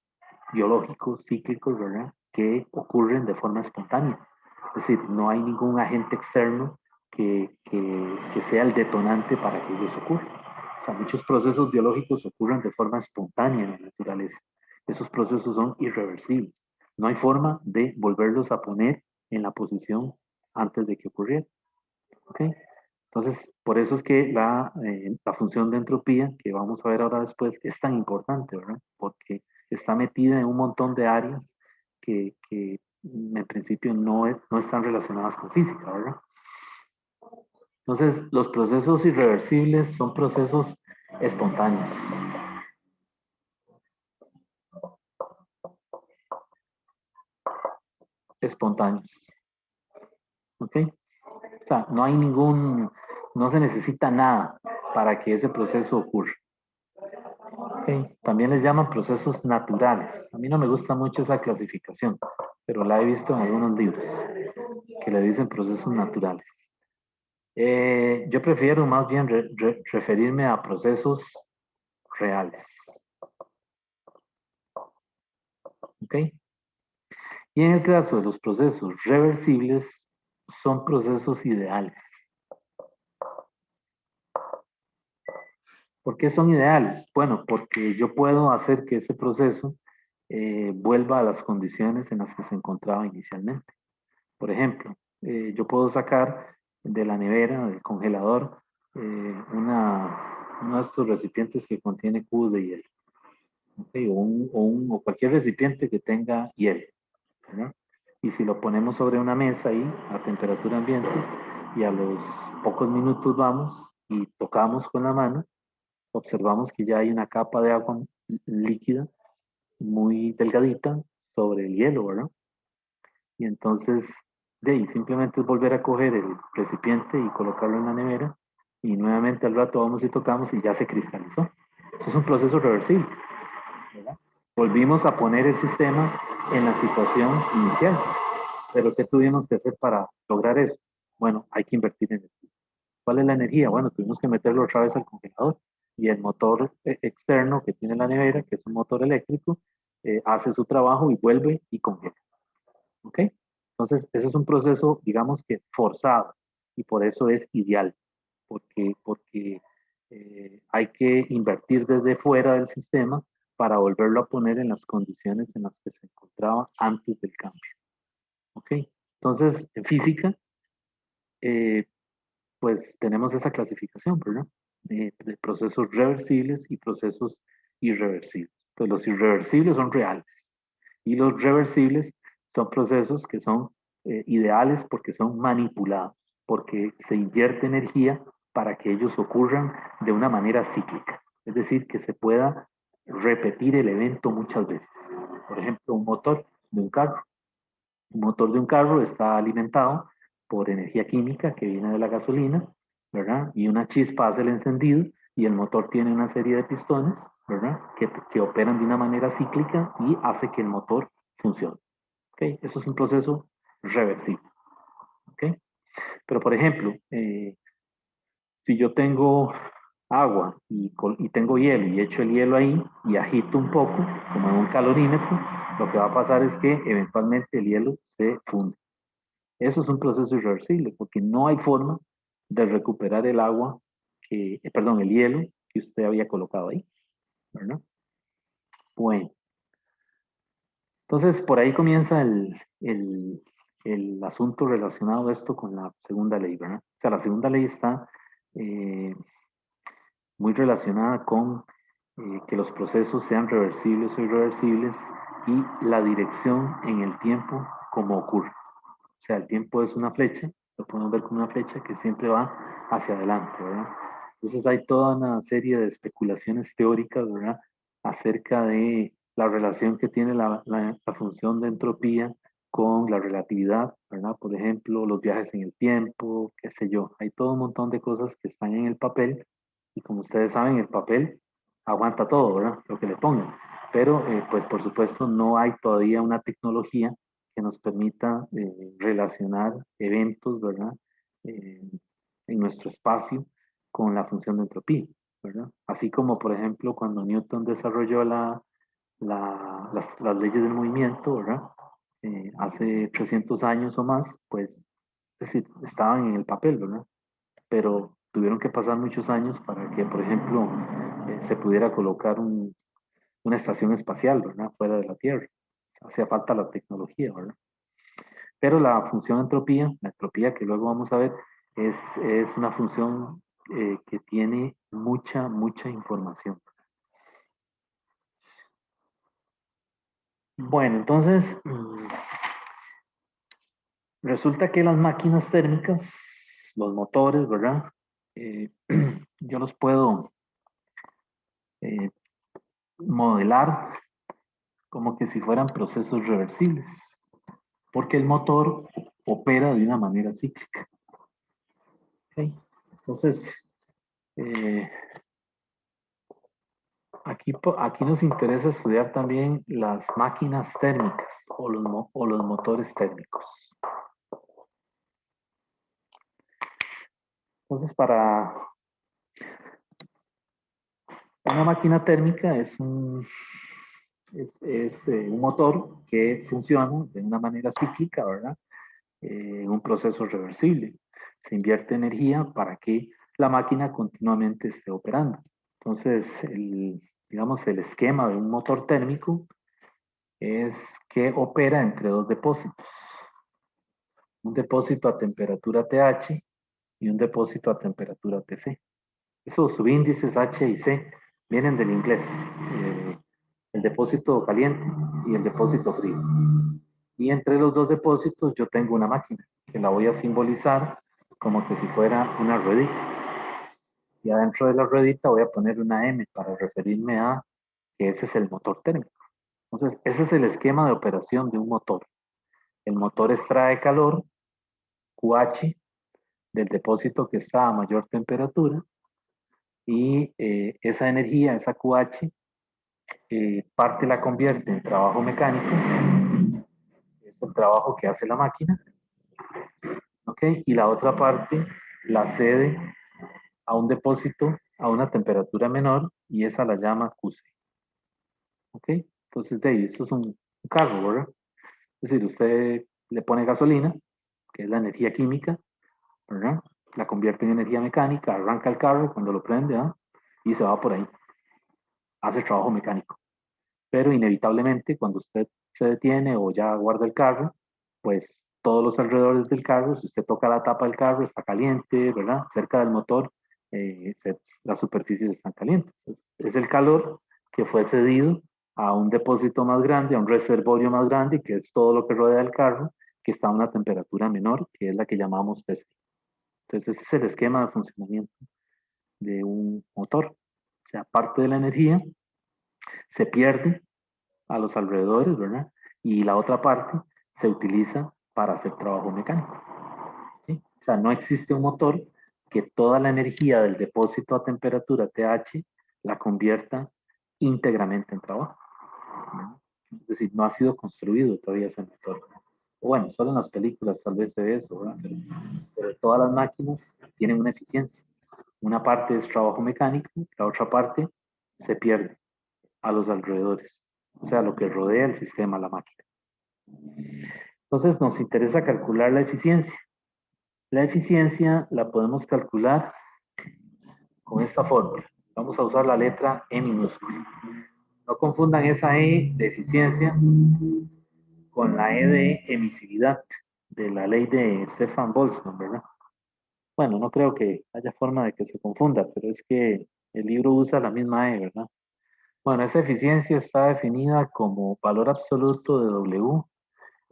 biológicos, cíclicos, ¿verdad? Que ocurren de forma espontánea. Es decir, no hay ningún agente externo que sea el detonante para que ellos ocurran. O sea, muchos procesos biológicos ocurren de forma espontánea en la naturaleza. Esos procesos son irreversibles. No hay forma de volverlos a poner en la posición antes de que ocurriera. ¿Ok? Entonces, por eso es que la función de entropía, que vamos a ver ahora después, es tan importante, ¿verdad? Porque está metida en un montón de áreas que en principio no están relacionadas con física, ¿verdad? Entonces, los procesos irreversibles son procesos espontáneos. Espontáneos. ¿Ok? O sea, no se necesita nada para que ese proceso ocurra. Okay. También les llaman procesos naturales. A mí no me gusta mucho esa clasificación, pero la he visto en algunos libros que le dicen procesos naturales. Yo prefiero más bien referirme a procesos reales. ¿Ok? Y en el caso de los procesos reversibles, son procesos ideales. ¿Por qué son ideales? Bueno, porque yo puedo hacer que ese proceso vuelva a las condiciones en las que se encontraba inicialmente. Por ejemplo, yo puedo sacar de la nevera, del congelador, uno de estos recipientes que contiene cubos de hielo, ¿okay? O cualquier recipiente que tenga hielo, ¿verdad? Y si lo ponemos sobre una mesa ahí a temperatura ambiente y a los pocos minutos vamos y tocamos con la mano, observamos que ya hay una capa de agua líquida muy delgadita sobre el hielo, ¿verdad? Y entonces, de ahí simplemente es volver a coger el recipiente y colocarlo en la nevera y nuevamente al rato vamos y tocamos y ya se cristalizó. Eso es un proceso reversible, ¿verdad? Volvimos a poner el sistema en la situación inicial. Pero ¿qué tuvimos que hacer para lograr eso? Bueno, hay que invertir en energía. ¿Cuál es la energía? Bueno, tuvimos que meterlo otra vez al congelador y el motor externo que tiene la nevera, que es un motor eléctrico, hace su trabajo y vuelve y congela. ¿Ok? Entonces, ese es un proceso, digamos que forzado y por eso es ideal, porque hay que invertir desde fuera del sistema para volverlo a poner en las condiciones en las que se encontraba antes del cambio. ¿Ok? Entonces, en física, eh, pues tenemos esa clasificación, ¿verdad? De procesos reversibles y procesos irreversibles. Pues los irreversibles son reales y los reversibles son procesos que son ideales porque son manipulados, porque se invierte energía para que ellos ocurran de una manera cíclica, es decir, que se pueda repetir el evento muchas veces. Por ejemplo, un motor de un carro. Un motor de un carro está alimentado por energía química que viene de la gasolina, ¿verdad? Y una chispa hace el encendido y el motor tiene una serie de pistones, ¿verdad? Que operan de una manera cíclica y hace que el motor funcione. ¿Ok? Eso es un proceso reversible. ¿Ok? Pero, por ejemplo, si yo tengo agua y tengo hielo y echo el hielo ahí y agito un poco, como en un calorímetro, lo que va a pasar es que eventualmente el hielo se funde. Eso es un proceso irreversible porque no hay forma de recuperar el agua perdón, el hielo que usted había colocado ahí, ¿verdad? Bueno, entonces por ahí comienza el asunto relacionado a esto con la segunda ley, ¿verdad? O sea, la segunda ley está eh, muy relacionada con que los procesos sean reversibles o irreversibles y la dirección en el tiempo como ocurre. O sea, el tiempo es una flecha, lo podemos ver como una flecha que siempre va hacia adelante, ¿verdad? Entonces hay toda una serie de especulaciones teóricas, ¿verdad? Acerca de la relación que tiene la función de entropía con la relatividad, ¿verdad? Por ejemplo, los viajes en el tiempo, qué sé yo. Hay todo un montón de cosas que están en el papel y como ustedes saben, el papel aguanta todo, ¿verdad? Lo que le pongan. Pero, pues por supuesto, no hay todavía una tecnología que nos permita relacionar eventos, ¿verdad? Eh, en nuestro espacio con la función de entropía, ¿verdad? Así como, por ejemplo, cuando Newton desarrolló las leyes del movimiento, ¿verdad? Hace 300 años o más, pues, es decir, estaban en el papel, ¿verdad? Pero tuvieron que pasar muchos años para que, por ejemplo, se pudiera colocar una estación espacial, ¿verdad? Fuera de la Tierra. Hacía falta la tecnología, ¿verdad? Pero la función entropía, la entropía que luego vamos a ver, es una función que tiene mucha información. Bueno, entonces, resulta que las máquinas térmicas, los motores, ¿verdad? Yo los puedo eh, modelar como que si fueran procesos reversibles, porque el motor opera de una manera cíclica. ¿Okay? Entonces, eh, aquí nos interesa estudiar también las máquinas térmicas o los motores térmicos. Entonces, para una máquina térmica es un motor que funciona de una manera cíclica, ¿verdad? En un proceso reversible. Se invierte energía para que la máquina continuamente esté operando. Entonces, digamos, el esquema de un motor térmico es que opera entre dos depósitos. Un depósito a temperatura TH y un depósito a temperatura TC. Esos subíndices H y C vienen del inglés. El depósito caliente y el depósito frío. Y entre los dos depósitos yo tengo una máquina que la voy a simbolizar como que si fuera una ruedita. Y adentro de la ruedita voy a poner una M para referirme a que ese es el motor térmico. Entonces, ese es el esquema de operación de un motor. El motor extrae calor, QH, del depósito que está a mayor temperatura y esa energía, esa QH, parte la convierte en trabajo mecánico, es el trabajo que hace la máquina, ¿ok? Y la otra parte la cede a un depósito a una temperatura menor y esa la llama QC, ¿ok? Entonces, de ahí, esto es un carro, ¿verdad? Es decir, usted le pone gasolina, que es la energía química, ¿verdad? La convierte en energía mecánica, arranca el carro cuando lo prende, ¿ah? Y se va por ahí. Hace trabajo mecánico. Pero inevitablemente, cuando usted se detiene o ya guarda el carro, pues todos los alrededores del carro, si usted toca la tapa del carro, está caliente, ¿verdad? Cerca del motor, las superficies están calientes. Es el calor que fue cedido a un depósito más grande, a un reservorio más grande, que es todo lo que rodea el carro, que está a una temperatura menor, que es la que llamamos PC. Entonces, ese es el esquema de funcionamiento de un motor. O sea, parte de la energía se pierde a los alrededores, ¿verdad? Y la otra parte se utiliza para hacer trabajo mecánico. ¿Sí? O sea, no existe un motor que toda la energía del depósito a temperatura TH la convierta íntegramente en trabajo, ¿no? Es decir, no ha sido construido todavía ese motor. Bueno, solo en las películas tal vez se ve eso, ¿verdad? Pero todas las máquinas tienen una eficiencia. Una parte es trabajo mecánico, la otra parte se pierde a los alrededores, o sea, lo que rodea el sistema, la máquina. Entonces nos interesa calcular la eficiencia. La eficiencia la podemos calcular con esta fórmula. Vamos a usar la letra E minúscula. No confundan esa E de eficiencia con la E de emisividad de la ley de Stefan Boltzmann, ¿verdad? Bueno, no creo que haya forma de que se confunda, pero es que el libro usa la misma E, ¿verdad? Bueno, esa eficiencia está definida como valor absoluto de W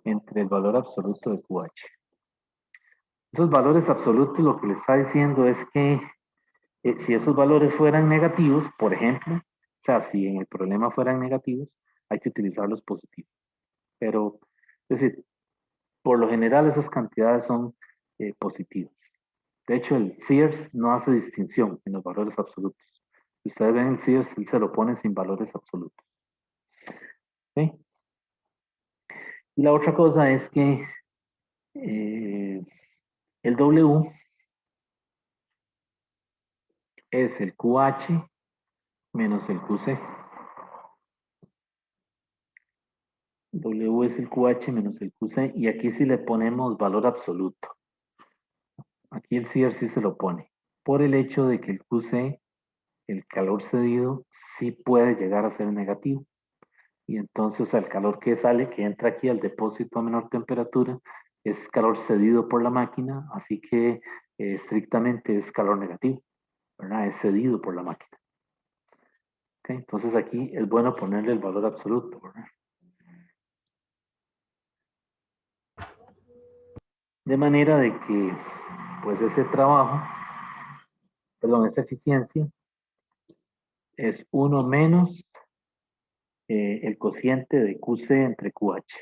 entre el valor absoluto de QH. Esos valores absolutos lo que le está diciendo es que si esos valores fueran negativos, por ejemplo, o sea, si en el problema fueran negativos, hay que utilizar los positivos. Pero, es decir, por lo general esas cantidades son positivas. De hecho, el Sears no hace distinción en los valores absolutos. Si ustedes ven el Sears, él se lo pone sin valores absolutos. ¿Sí? Y la otra cosa es que el W es el QH menos el QC. W es el QH menos el QC y aquí sí le ponemos valor absoluto. Aquí el CR sí se lo pone. Por el hecho de que el QC, el calor cedido, sí puede llegar a ser negativo. Y entonces el calor que sale, que entra aquí al depósito a menor temperatura, es calor cedido por la máquina, así que estrictamente es calor negativo, ¿verdad? Es cedido por la máquina. ¿Okay? Entonces aquí es bueno ponerle el valor absoluto, ¿verdad? De manera de que, pues ese trabajo, perdón, esa eficiencia es 1 menos el cociente de QC entre QH.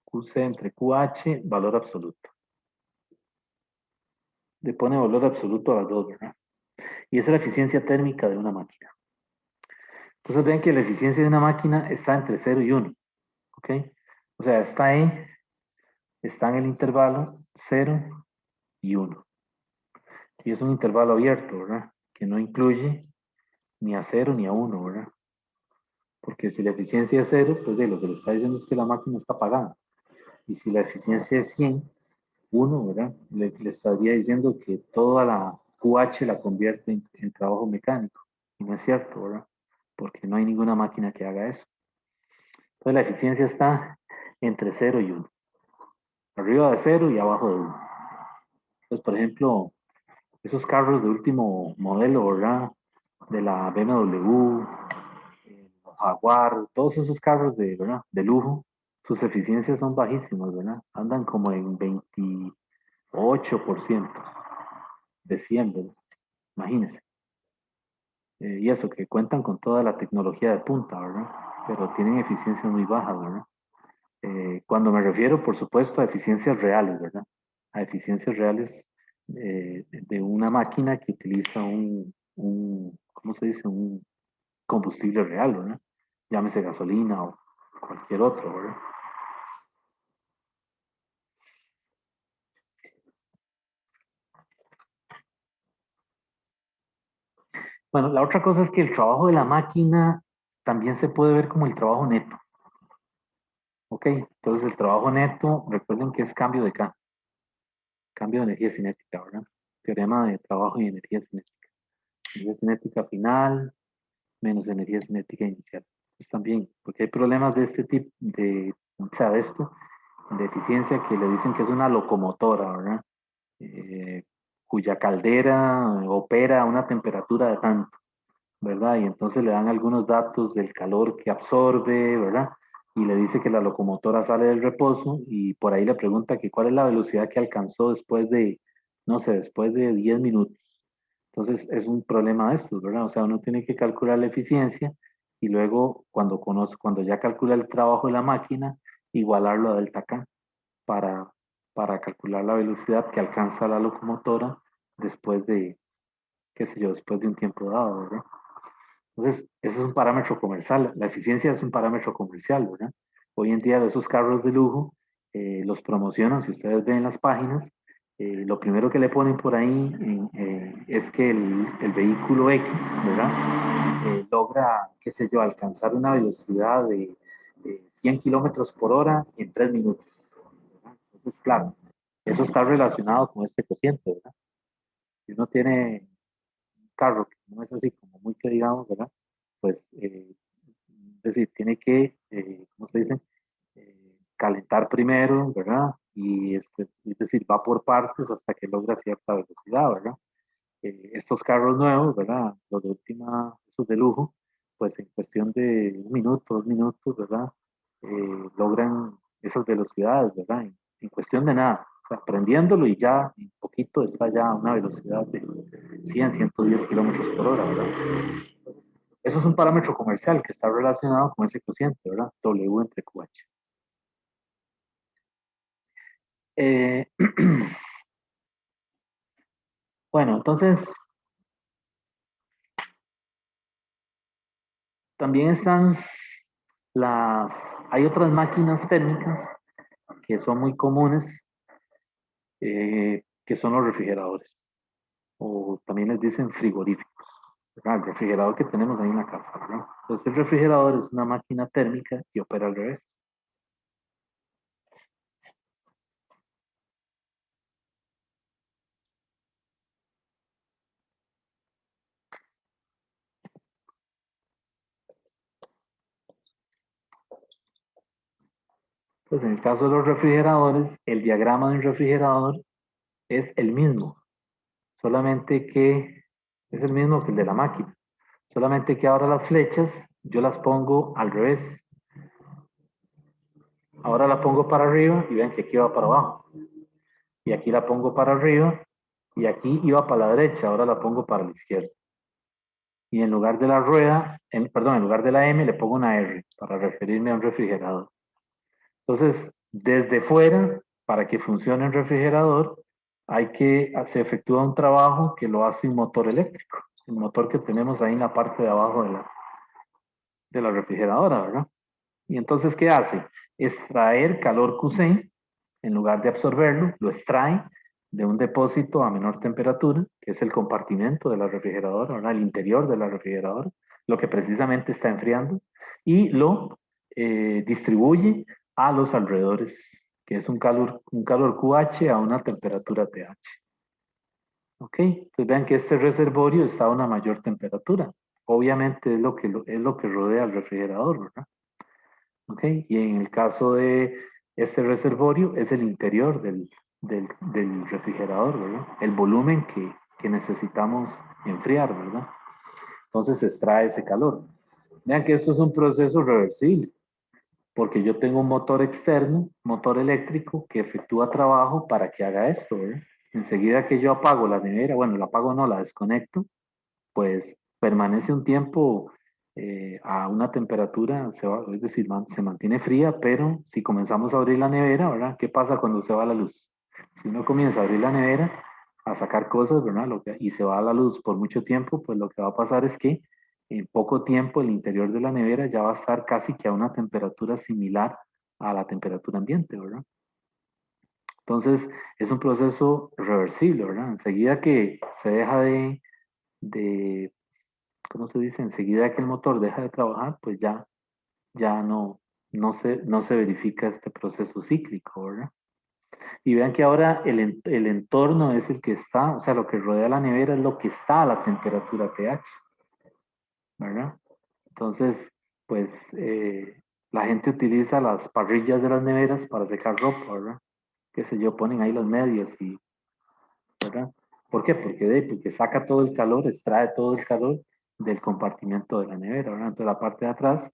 QC entre QH, valor absoluto. Le pone valor absoluto a las dos, ¿verdad? Y esa es la eficiencia térmica de una máquina. Entonces ven que la eficiencia de una máquina está entre 0 y 1. ¿Ok? O sea, está en el intervalo 0 y 1. Y es un intervalo abierto, ¿verdad? Que no incluye ni a 0 ni a 1, ¿verdad? Porque si la eficiencia es 0, pues lo que le está diciendo es que la máquina está apagada. Y si la eficiencia es 100, 1, ¿verdad? Le estaría diciendo que toda la QH la convierte en trabajo mecánico. Y no es cierto, ¿verdad? Porque no hay ninguna máquina que haga eso. Entonces la eficiencia está entre 0 y 1. Arriba de 0 y abajo de 1. Entonces, por ejemplo, esos carros de último modelo, ¿verdad? De la BMW, los Jaguar, todos esos carros de, ¿verdad? De lujo, sus eficiencias son bajísimas, ¿verdad? Andan como en 28% de 100, ¿verdad? Imagínense. Y eso, que cuentan con toda la tecnología de punta, ¿verdad? Pero tienen eficiencias muy bajas, ¿verdad? Cuando me refiero, por supuesto, a eficiencias reales, ¿verdad? A eficiencias reales de una máquina que utiliza ¿cómo se dice? Un combustible real, ¿verdad? Llámese gasolina o cualquier otro, ¿verdad? Bueno, la otra cosa es que el trabajo de la máquina también se puede ver como el trabajo neto, ¿ok? Entonces el trabajo neto, recuerden que es cambio de K, cambio de energía cinética, ¿verdad? Teorema de trabajo y energía cinética. Energía cinética final menos energía cinética inicial. Pues también, porque hay problemas de este tipo, o sea, de esto, de eficiencia, que le dicen que es una locomotora, ¿verdad? Cuya caldera opera a una temperatura de tanto, ¿verdad? Y entonces le dan algunos datos del calor que absorbe, ¿verdad? Y le dice que la locomotora sale del reposo y por ahí le pregunta que cuál es la velocidad que alcanzó después de, no sé, después de 10 minutos. Entonces es un problema de estos, ¿verdad? O sea, uno tiene que calcular la eficiencia y luego cuando ya calcula el trabajo de la máquina, igualarlo a delta K para, para calcular la velocidad que alcanza la locomotora después de, qué sé yo, después de un tiempo dado, ¿verdad? Entonces, ese es un parámetro comercial. La eficiencia es un parámetro comercial, ¿verdad? Hoy en día esos carros de lujo los promocionan, si ustedes ven las páginas, lo primero que le ponen por ahí es que el vehículo X, ¿verdad? Logra, qué sé yo, alcanzar una velocidad de 100 kilómetros por hora en 3 minutos, ¿verdad? Entonces, claro, eso está relacionado con este cociente, ¿verdad? Si uno tiene un carro que no es así como muy que digamos, ¿verdad? Pues, es decir, tiene que, ¿cómo se dice? Calentar primero, ¿verdad? Y es decir, va por partes hasta que logra cierta velocidad, ¿verdad? Estos carros nuevos, ¿verdad? Los de última, esos de lujo, pues en cuestión de un minuto, 2 minutos, ¿verdad? Logran esas velocidades, ¿verdad? En cuestión de nada, o sea, prendiéndolo y ya en poquito está ya a una velocidad de 100, 110 kilómetros por hora, ¿verdad? Entonces, eso es un parámetro comercial que está relacionado con ese cociente, ¿verdad? W entre QH. Eh, bueno, entonces también están las, hay otras máquinas térmicas que son muy comunes, que son los refrigeradores, o también les dicen frigoríficos, ¿verdad? El refrigerador que tenemos ahí en la casa, ¿verdad? Entonces el refrigerador es una máquina térmica que opera al revés. Pues en el caso de los refrigeradores, el diagrama de un refrigerador es el mismo, solamente que es el mismo que el de la máquina, solamente que ahora las flechas yo las pongo al revés. Ahora la pongo para arriba y ven que aquí va para abajo. Y aquí la pongo para arriba y aquí iba para la derecha, ahora la pongo para la izquierda. Y en lugar de la rueda, perdón, en lugar de la M le pongo una R para referirme a un refrigerador. Entonces, desde fuera, para que funcione un refrigerador, se efectúa un trabajo que lo hace un motor eléctrico, el motor que tenemos ahí en la parte de abajo de la refrigeradora, ¿verdad? Y entonces, ¿qué hace? Extraer calor QC, en lugar de absorberlo, lo extrae de un depósito a menor temperatura, que es el compartimento de la refrigeradora, ¿verdad? El interior de la refrigeradora, lo que precisamente está enfriando, y lo distribuye a los alrededores, que es un calor QH a una temperatura TH. ¿Ok? Entonces vean que este reservorio está a una mayor temperatura. Obviamente es lo que rodea al refrigerador, ¿verdad? ¿Ok? Y en el caso de este reservorio es el interior del refrigerador, ¿verdad? El volumen que necesitamos enfriar, ¿verdad? Entonces se extrae ese calor. Vean que esto es un proceso reversible, porque yo tengo un motor externo, motor eléctrico, que efectúa trabajo para que haga esto, ¿verdad? Enseguida que yo apago la nevera, bueno, la apago no, la desconecto, pues permanece un tiempo a una temperatura, es decir, se mantiene fría, pero si comenzamos a abrir la nevera, ¿verdad? ¿Qué pasa cuando se va la luz? Si uno comienza a abrir la nevera, a sacar cosas, ¿verdad? Y se va a la luz por mucho tiempo, pues lo que va a pasar es que en poco tiempo el interior de la nevera ya va a estar casi que a una temperatura similar a la temperatura ambiente, ¿verdad? Entonces, es un proceso reversible, ¿verdad? Enseguida que se deja de ¿cómo se dice? Enseguida que el motor deja de trabajar, pues ya no se verifica este proceso cíclico, ¿verdad? Y vean que ahora el entorno es el que está, o sea, lo que rodea la nevera es lo que está a la temperatura pH, ¿verdad? Entonces, pues la gente utiliza las parrillas de las neveras para secar ropa, ¿verdad? Qué sé yo, ponen ahí los medios y, ¿verdad? ¿Por qué? Porque saca todo el calor, extrae todo el calor del compartimento de la nevera, ¿verdad? Entonces la parte de atrás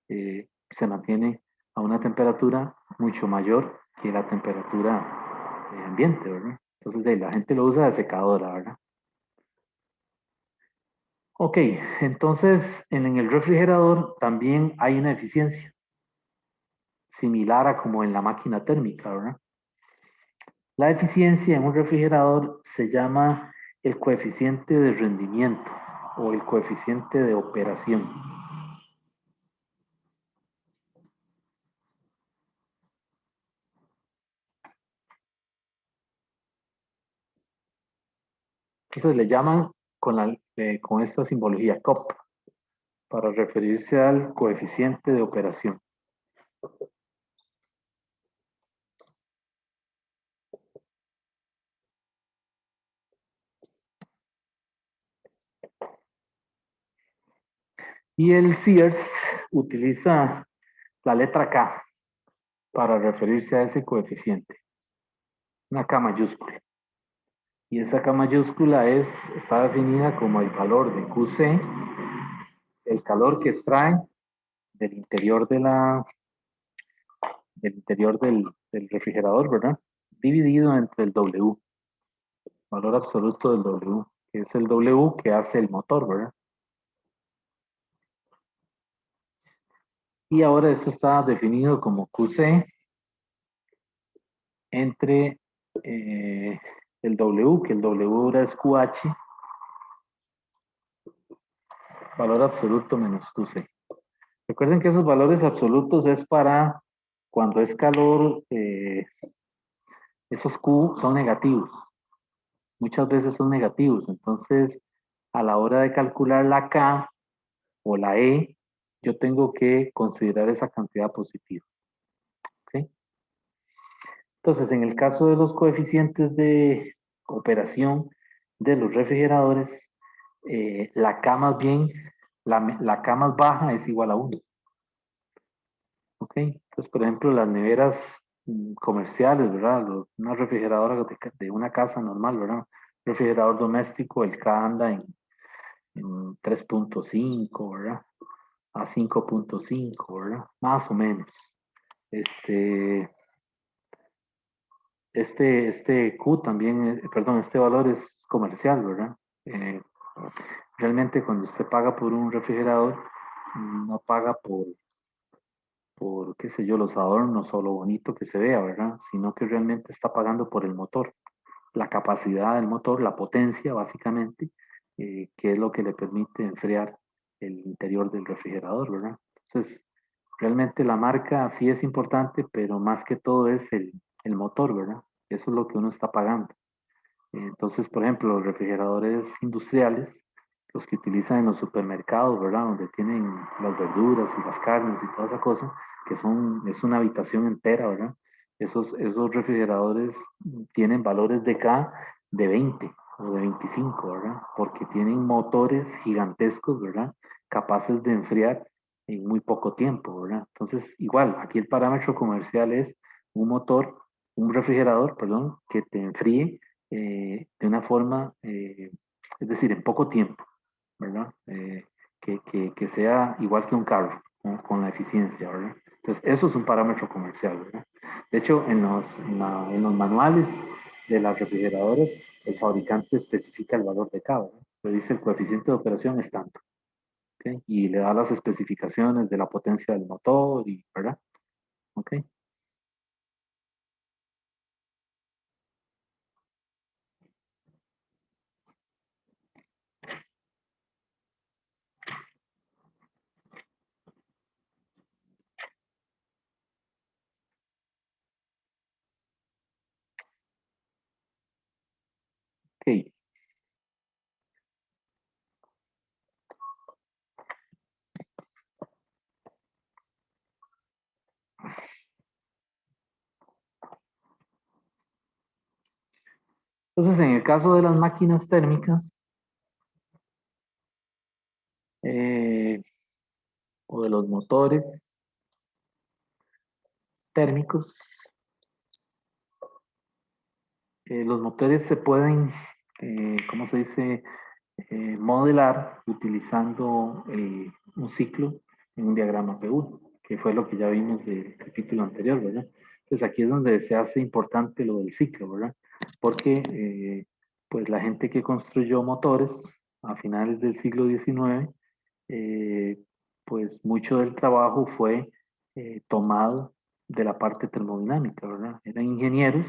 se mantiene a una temperatura mucho mayor que la temperatura ambiente, ¿verdad? Entonces la gente lo usa de secadora, ¿verdad? Ok, entonces en el refrigerador también hay una eficiencia similar a como en la máquina térmica, ¿verdad? La eficiencia en un refrigerador se llama el coeficiente de rendimiento o el coeficiente de operación. Entonces le llaman con esta simbología COP para referirse al coeficiente de operación. Y el Sears utiliza la letra K para referirse a ese coeficiente, una K mayúscula. Y esa K mayúscula está definida como el valor de QC, el calor que extrae del interior del refrigerador, ¿verdad? Dividido entre el W, valor absoluto del W, que es el W que hace el motor, ¿verdad? Y ahora esto está definido como QC entre el W, que el W ahora es QH, valor absoluto menos QC. Recuerden que esos valores absolutos es para cuando es calor, esos Q son negativos. Muchas veces son negativos. Entonces, a la hora de calcular la K o la E, yo tengo que considerar esa cantidad positiva. ¿Okay? Entonces, en el caso de los coeficientes de operación de los refrigeradores, la K más bien, la K más baja es igual a 1. ¿Ok? Entonces, por ejemplo, las neveras comerciales, ¿verdad? Una refrigeradora de una casa normal, ¿verdad? Refrigerador doméstico, el K anda en 3.5, ¿verdad? A 5.5, ¿verdad? Más o menos. Este, este Q también, perdón, este valor es comercial, ¿verdad? Eh, realmente cuando usted paga por un refrigerador, no paga por, qué sé yo, los adornos o lo bonito que se vea, ¿verdad? Sino que realmente está pagando por el motor, la capacidad del motor, la potencia, básicamente, que es lo que le permite enfriar el interior del refrigerador, ¿verdad? Entonces, realmente la marca sí es importante, pero más que todo es el motor, ¿verdad? Eso es lo que uno está pagando. Entonces, por ejemplo, los refrigeradores industriales, los que utilizan en los supermercados, ¿verdad? Donde tienen las verduras y las carnes y toda esa cosa, es una habitación entera, ¿verdad? Esos refrigeradores tienen valores de K de 20 o de 25, ¿verdad? Porque tienen motores gigantescos, ¿verdad? Capaces de enfriar en muy poco tiempo, ¿verdad? Entonces, igual, aquí el parámetro comercial es un motor un refrigerador, perdón, que te enfríe de una forma, es decir, en poco tiempo, ¿verdad? Que sea igual que un carro, con la eficiencia, ¿verdad? Entonces, eso es un parámetro comercial, ¿verdad? De hecho, en los manuales de las refrigeradoras, el fabricante especifica el valor de cada, ¿verdad? Le dice el coeficiente de operación es tanto, ¿ok? Y le da las especificaciones de la potencia del motor, y, ¿verdad? ¿Ok? Ok. Entonces, en el caso de las máquinas térmicas, eh, o de los motores térmicos, los motores se pueden, ¿cómo se dice? Modelar utilizando un ciclo en un diagrama PU, que fue lo que ya vimos del capítulo anterior, ¿verdad? Entonces aquí es donde se hace importante lo del ciclo, ¿verdad? Porque pues la gente que construyó motores a finales del siglo XIX, eh, pues mucho del trabajo fue tomado de la parte termodinámica, ¿verdad? Eran ingenieros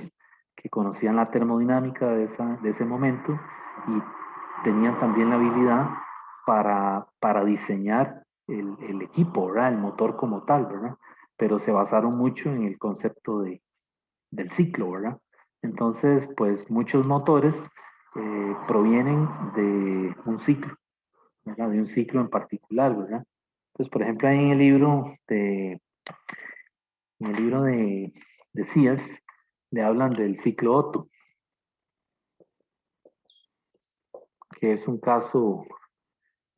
que conocían la termodinámica de ese momento y tenían también la habilidad para diseñar el equipo, ¿verdad? El motor como tal, ¿verdad? Pero se basaron mucho en el concepto del ciclo, ¿verdad? Entonces, pues muchos motores provienen de un ciclo, ¿verdad? De un ciclo en particular, ¿verdad? Entonces, por ejemplo, ahí en el libro de Sears, le hablan del ciclo Otto, que es un caso,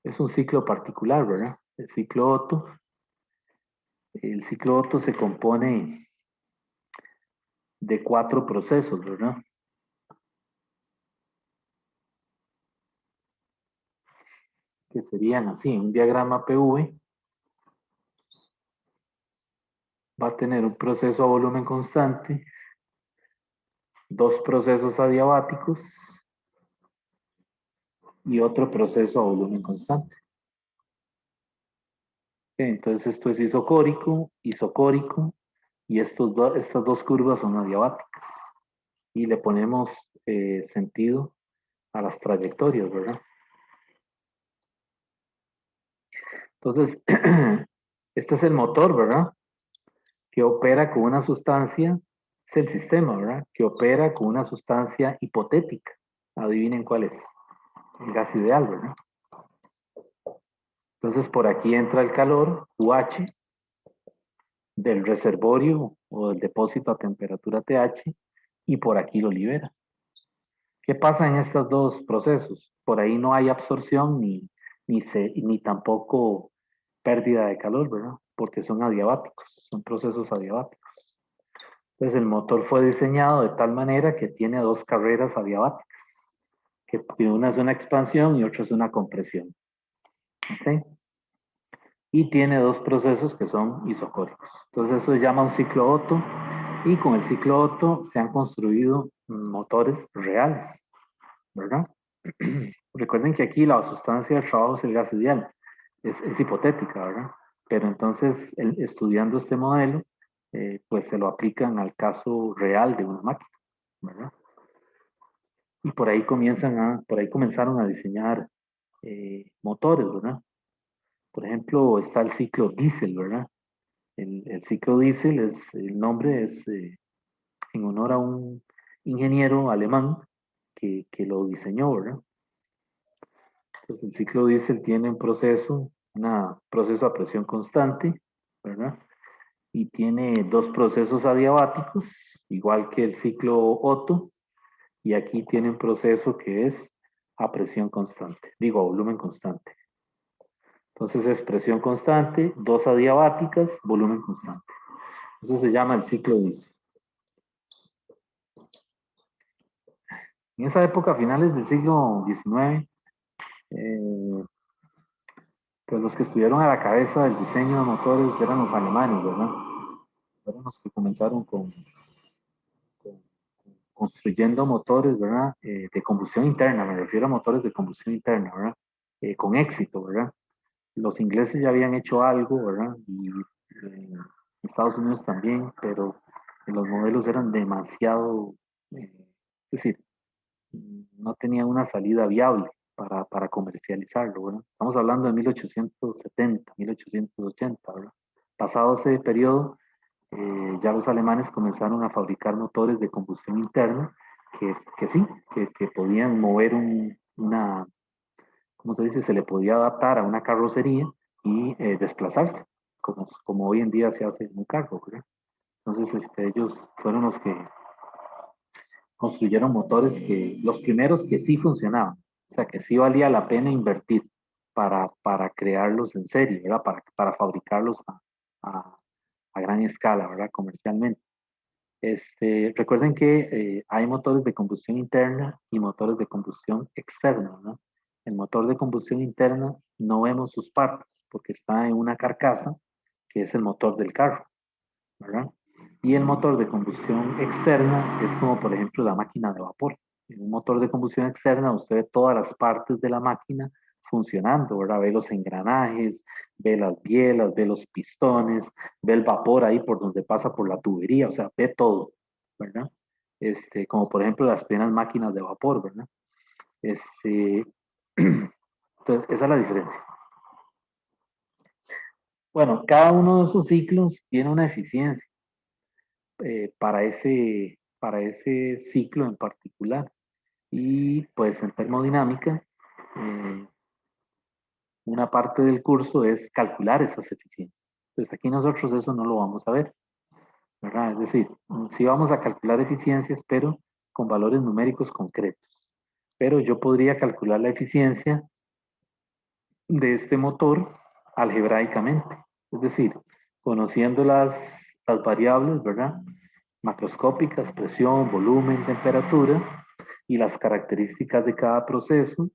es un ciclo particular, ¿verdad? El ciclo Otto se compone de 4 procesos, ¿verdad? Que serían así, un diagrama PV va a tener un proceso a volumen constante, 2 procesos adiabáticos y otro proceso a volumen constante. Entonces esto es isocórico, isocórico, y estas dos curvas son adiabáticas. Y le ponemos sentido a las trayectorias, ¿verdad? Entonces, este es el motor, ¿verdad? Que opera con una sustancia, es el sistema, ¿verdad? Que opera con una sustancia hipotética. Adivinen cuál es. El gas ideal, ¿verdad? Entonces, por aquí entra el calor, UH, del reservorio o del depósito a temperatura TH, y por aquí lo libera. ¿Qué pasa en estos dos procesos? Por ahí no hay absorción ni tampoco pérdida de calor, ¿verdad? Porque son adiabáticos, son procesos adiabáticos. Entonces el motor fue diseñado de tal manera que tiene 2 carreras adiabáticas, que una es una expansión y otra es una compresión. ¿Ok? Y tiene 2 procesos que son isocóricos. Entonces eso se llama un ciclo Otto, y con el ciclo Otto se han construido motores reales, ¿verdad? Recuerden que aquí la sustancia de trabajo es el gas ideal, es hipotética, ¿verdad? Pero entonces, estudiando este modelo, pues se lo aplican al caso real de una máquina, ¿verdad? Y por ahí comenzaron a diseñar motores, ¿verdad? Por ejemplo, está el ciclo diésel, ¿verdad? El ciclo diésel el nombre es en honor a un ingeniero alemán que lo diseñó, ¿verdad? Entonces, el ciclo diésel tiene un proceso a presión constante, ¿verdad? Y tiene 2 procesos adiabáticos, igual que el ciclo Otto, y aquí tiene un proceso que es a presión constante, digo, a volumen constante. Entonces es presión constante, 2 adiabáticas, volumen constante. Eso se llama el ciclo diésel. En esa época, finales del siglo XIX, eh, pues los que estuvieron a la cabeza del diseño de motores eran los alemanes, ¿verdad? Fueron los que comenzaron con- construyendo motores, ¿verdad? De combustión interna, me refiero a motores de combustión interna, ¿verdad? Con éxito, ¿verdad? Los ingleses ya habían hecho algo, ¿verdad? Y Estados Unidos también, pero los modelos eran demasiado, es decir, no tenían una salida viable para comercializarlo, ¿verdad? Estamos hablando de 1870, 1880, ¿verdad? Pasado ese periodo, ya los alemanes comenzaron a fabricar motores de combustión interna que sí, que podían mover una, ¿cómo se dice? Se le podía adaptar a una carrocería y desplazarse, como hoy en día se hace en un carro, ¿verdad? Entonces, ellos fueron los que construyeron motores los primeros que sí funcionaban, o sea, que sí valía la pena invertir para crearlos en serie, ¿verdad? Para fabricarlos a, a gran escala, ¿verdad? Comercialmente. Recuerden que hay motores de combustión interna y motores de combustión externa, ¿no? El motor de combustión interna no vemos sus partes porque está en una carcasa que es el motor del carro, ¿verdad? Y el motor de combustión externa es como, por ejemplo, la máquina de vapor. En un motor de combustión externa, usted ve todas las partes de la máquina funcionando, ¿verdad? Ve los engranajes, ve las bielas, ve los pistones, ve el vapor ahí por donde pasa por la tubería, o sea, ve todo, ¿verdad? Como por ejemplo las plenas máquinas de vapor, ¿verdad? Este, entonces, esa es la diferencia. Bueno, cada uno de esos ciclos tiene una eficiencia. Para ese ciclo en particular. Y pues en termodinámica, eh, una parte del curso es calcular esas eficiencias. Pues aquí nosotros eso no lo vamos a ver, ¿verdad? Es decir, sí vamos a calcular eficiencias, pero con valores numéricos concretos. Pero yo podría calcular la eficiencia de este motor algebraicamente, es decir, conociendo las variables, ¿verdad? Macroscópicas, presión, volumen, temperatura y las características de cada proceso,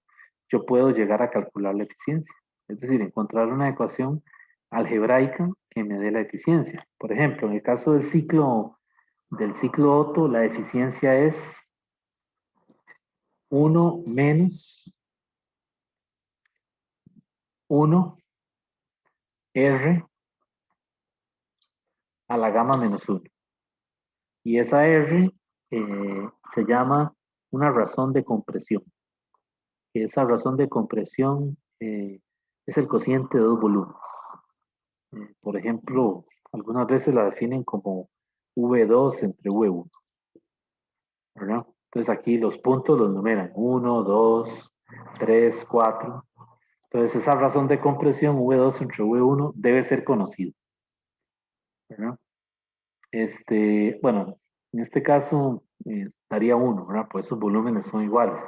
yo puedo llegar a calcular la eficiencia. Es decir, encontrar una ecuación algebraica que me dé la eficiencia. Por ejemplo, en el caso del ciclo Otto, la eficiencia es 1 menos 1 R a la gamma menos 1. Y esa R se llama una razón de compresión. Esa razón de compresión es el cociente de dos volúmenes. Por ejemplo, algunas veces la definen como V2 entre V1, ¿verdad? Entonces aquí los puntos los numeran 1, 2, 3, 4. Entonces esa razón de compresión V2 entre V1 debe ser conocida, ¿verdad? Bueno, en este caso daría 1, ¿verdad? Pues esos volúmenes son iguales,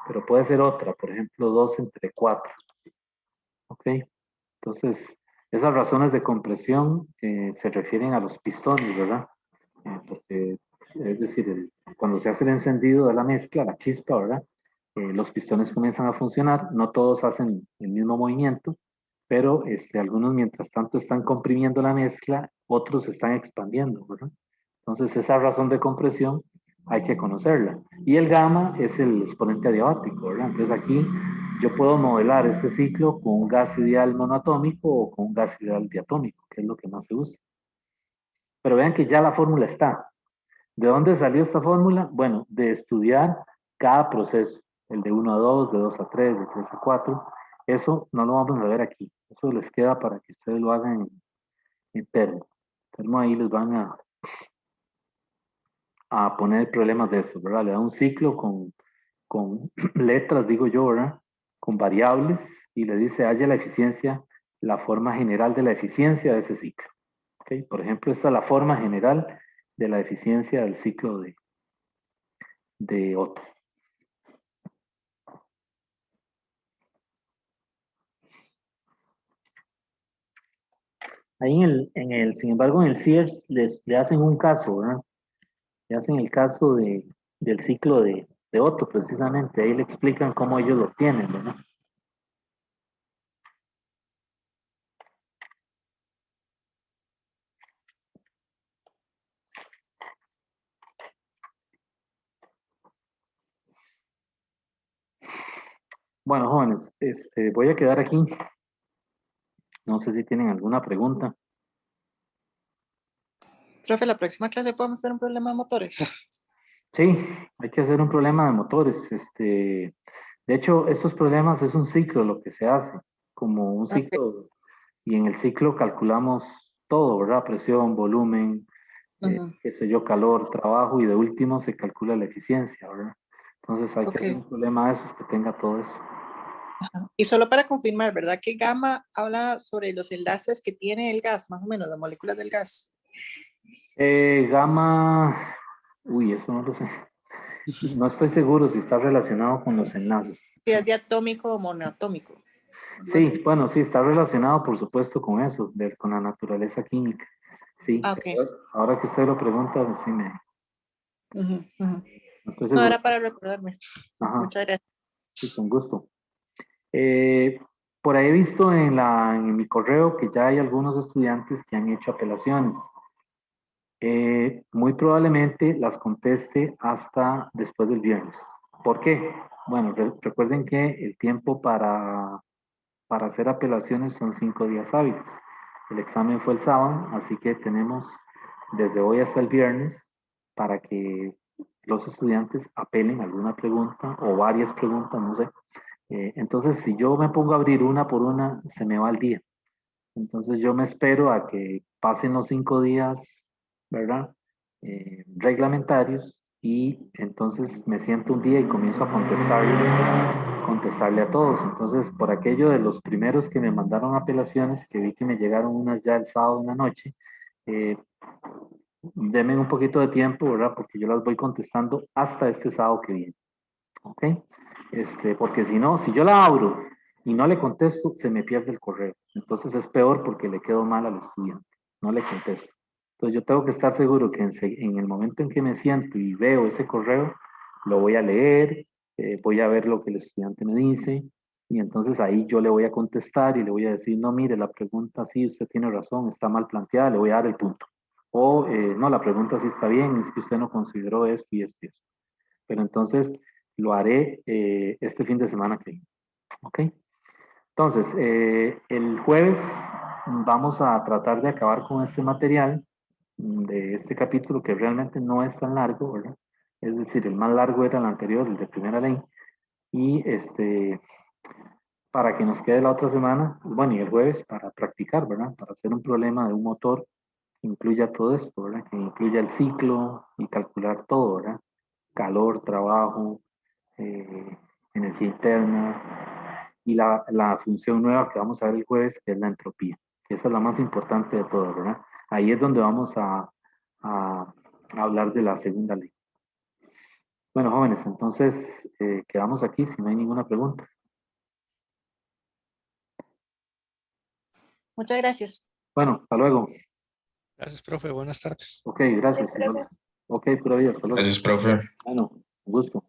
pero puede ser otra, por ejemplo 2 entre 4, ¿ok? Entonces, esas razones de compresión se refieren a los pistones, ¿verdad? Porque, es decir, cuando se hace el encendido de la mezcla, la chispa, ¿verdad? Los pistones comienzan a funcionar, no todos hacen el mismo movimiento, pero algunos mientras tanto están comprimiendo la mezcla, otros están expandiendo, ¿verdad? Entonces, esa razón de compresión hay que conocerla. Y el gamma es el exponente adiabático, ¿verdad? Entonces aquí yo puedo modelar este ciclo con un gas ideal monoatómico o con un gas ideal diatómico, que es lo que más se usa. Pero vean que ya la fórmula está. ¿De dónde salió esta fórmula? Bueno, de estudiar cada proceso, el de 1 a 2, de 2 a 3, de 3 a 4. Eso no lo vamos a ver aquí. Eso les queda para que ustedes lo hagan en Termo. Termo ahí les van a poner problemas de eso, ¿verdad? Le da un ciclo con letras, digo yo, ¿verdad? Con variables y le dice, haya la eficiencia, la forma general de la eficiencia de ese ciclo. ¿Okay? Por ejemplo, esta es la forma general de la eficiencia del ciclo de Otto. Ahí sin embargo, en el CIERS le hacen un caso, ¿verdad? Le hacen el caso del ciclo de Otto, precisamente. Ahí le explican cómo ellos lo obtienen, ¿verdad? Bueno, jóvenes, voy a quedar aquí. No sé si tienen alguna pregunta. Profe, la próxima clase podemos hacer un problema de motores. Sí, hay que hacer un problema de motores. De hecho, estos problemas es un ciclo lo que se hace, como un Ok, ciclo, y en el ciclo calculamos todo, ¿verdad? Presión, volumen, ujú, qué sé yo, calor, trabajo, y de último se calcula la eficiencia, ¿verdad? Entonces hay que ok. hacer un problema de esos que tenga todo eso. Y solo para confirmar, ¿verdad? Que gamma habla sobre los enlaces que tiene el gas, más o menos, las moléculas del gas. Gamma, uy, eso no lo sé. No estoy seguro si está relacionado con los enlaces. Si es diatómico o monoatómico. Algo Sí, así. bueno, sí, está relacionado, por supuesto, con eso, con la naturaleza química. Sí, Ah, ok. ahora que usted lo pregunta, pues sí Ujú, ujú. no estoy No, seguro. era para recordarme. Ajá, Muchas gracias. sí, con gusto. Eh, por ahí he visto en mi correo que ya hay algunos estudiantes que han hecho apelaciones. Muy probablemente las conteste hasta después del viernes. ¿Por qué? Bueno, recuerden que el tiempo para hacer apelaciones son 5 días hábiles. El examen fue el sábado, así que tenemos desde hoy hasta el viernes para que los estudiantes apelen alguna pregunta o varias preguntas, no sé. Entonces, si yo me pongo a abrir una por una, se me va el día. Entonces, yo me espero a que pasen los 5 días, ¿verdad? Reglamentarios, y entonces me siento un día y comienzo a contestarle a todos. Entonces, por aquello de los primeros que me mandaron apelaciones, que vi que me llegaron unas ya el sábado en la noche, eh, denme un poquito de tiempo, ¿verdad? Porque yo las voy contestando hasta este sábado que viene, ¿ok? Porque si no, si yo la abro y no le contesto, se me pierde el correo. Entonces es peor porque le quedo mal al estudiante, no le contesto. Entonces yo tengo que estar seguro que en el momento en que me siento y veo ese correo, lo voy a leer, voy a ver lo que el estudiante me dice, y entonces ahí yo le voy a contestar y le voy a decir, no, mire, la pregunta sí, usted tiene razón, está mal planteada, le voy a dar el punto. O no, la pregunta sí está bien, es que usted no consideró esto y esto y esto. Pero entonces lo haré este fin de semana que viene. ¿Ok? Entonces, el jueves vamos a tratar de acabar con este material de este capítulo que realmente no es tan largo, ¿verdad? Es decir, el más largo era el anterior, el de primera ley. Y para que nos quede la otra semana, bueno, y el jueves para practicar, ¿verdad? Para hacer un problema de un motor que incluya todo esto, ¿verdad? Que incluya el ciclo y calcular todo, ¿verdad? Calor, trabajo, eh, energía interna, y la función nueva que vamos a ver el jueves, que es la entropía, que esa es la más importante de todas, ¿verdad? Ahí es donde vamos a hablar de la segunda ley. Bueno, jóvenes, entonces quedamos aquí si no hay ninguna pregunta. Muchas gracias. Bueno, hasta luego. Gracias, profe. Buenas tardes. Ok, gracias. Gracias, profe. Ok, pura vida, hasta luego. Gracias, profe. Bueno, un gusto.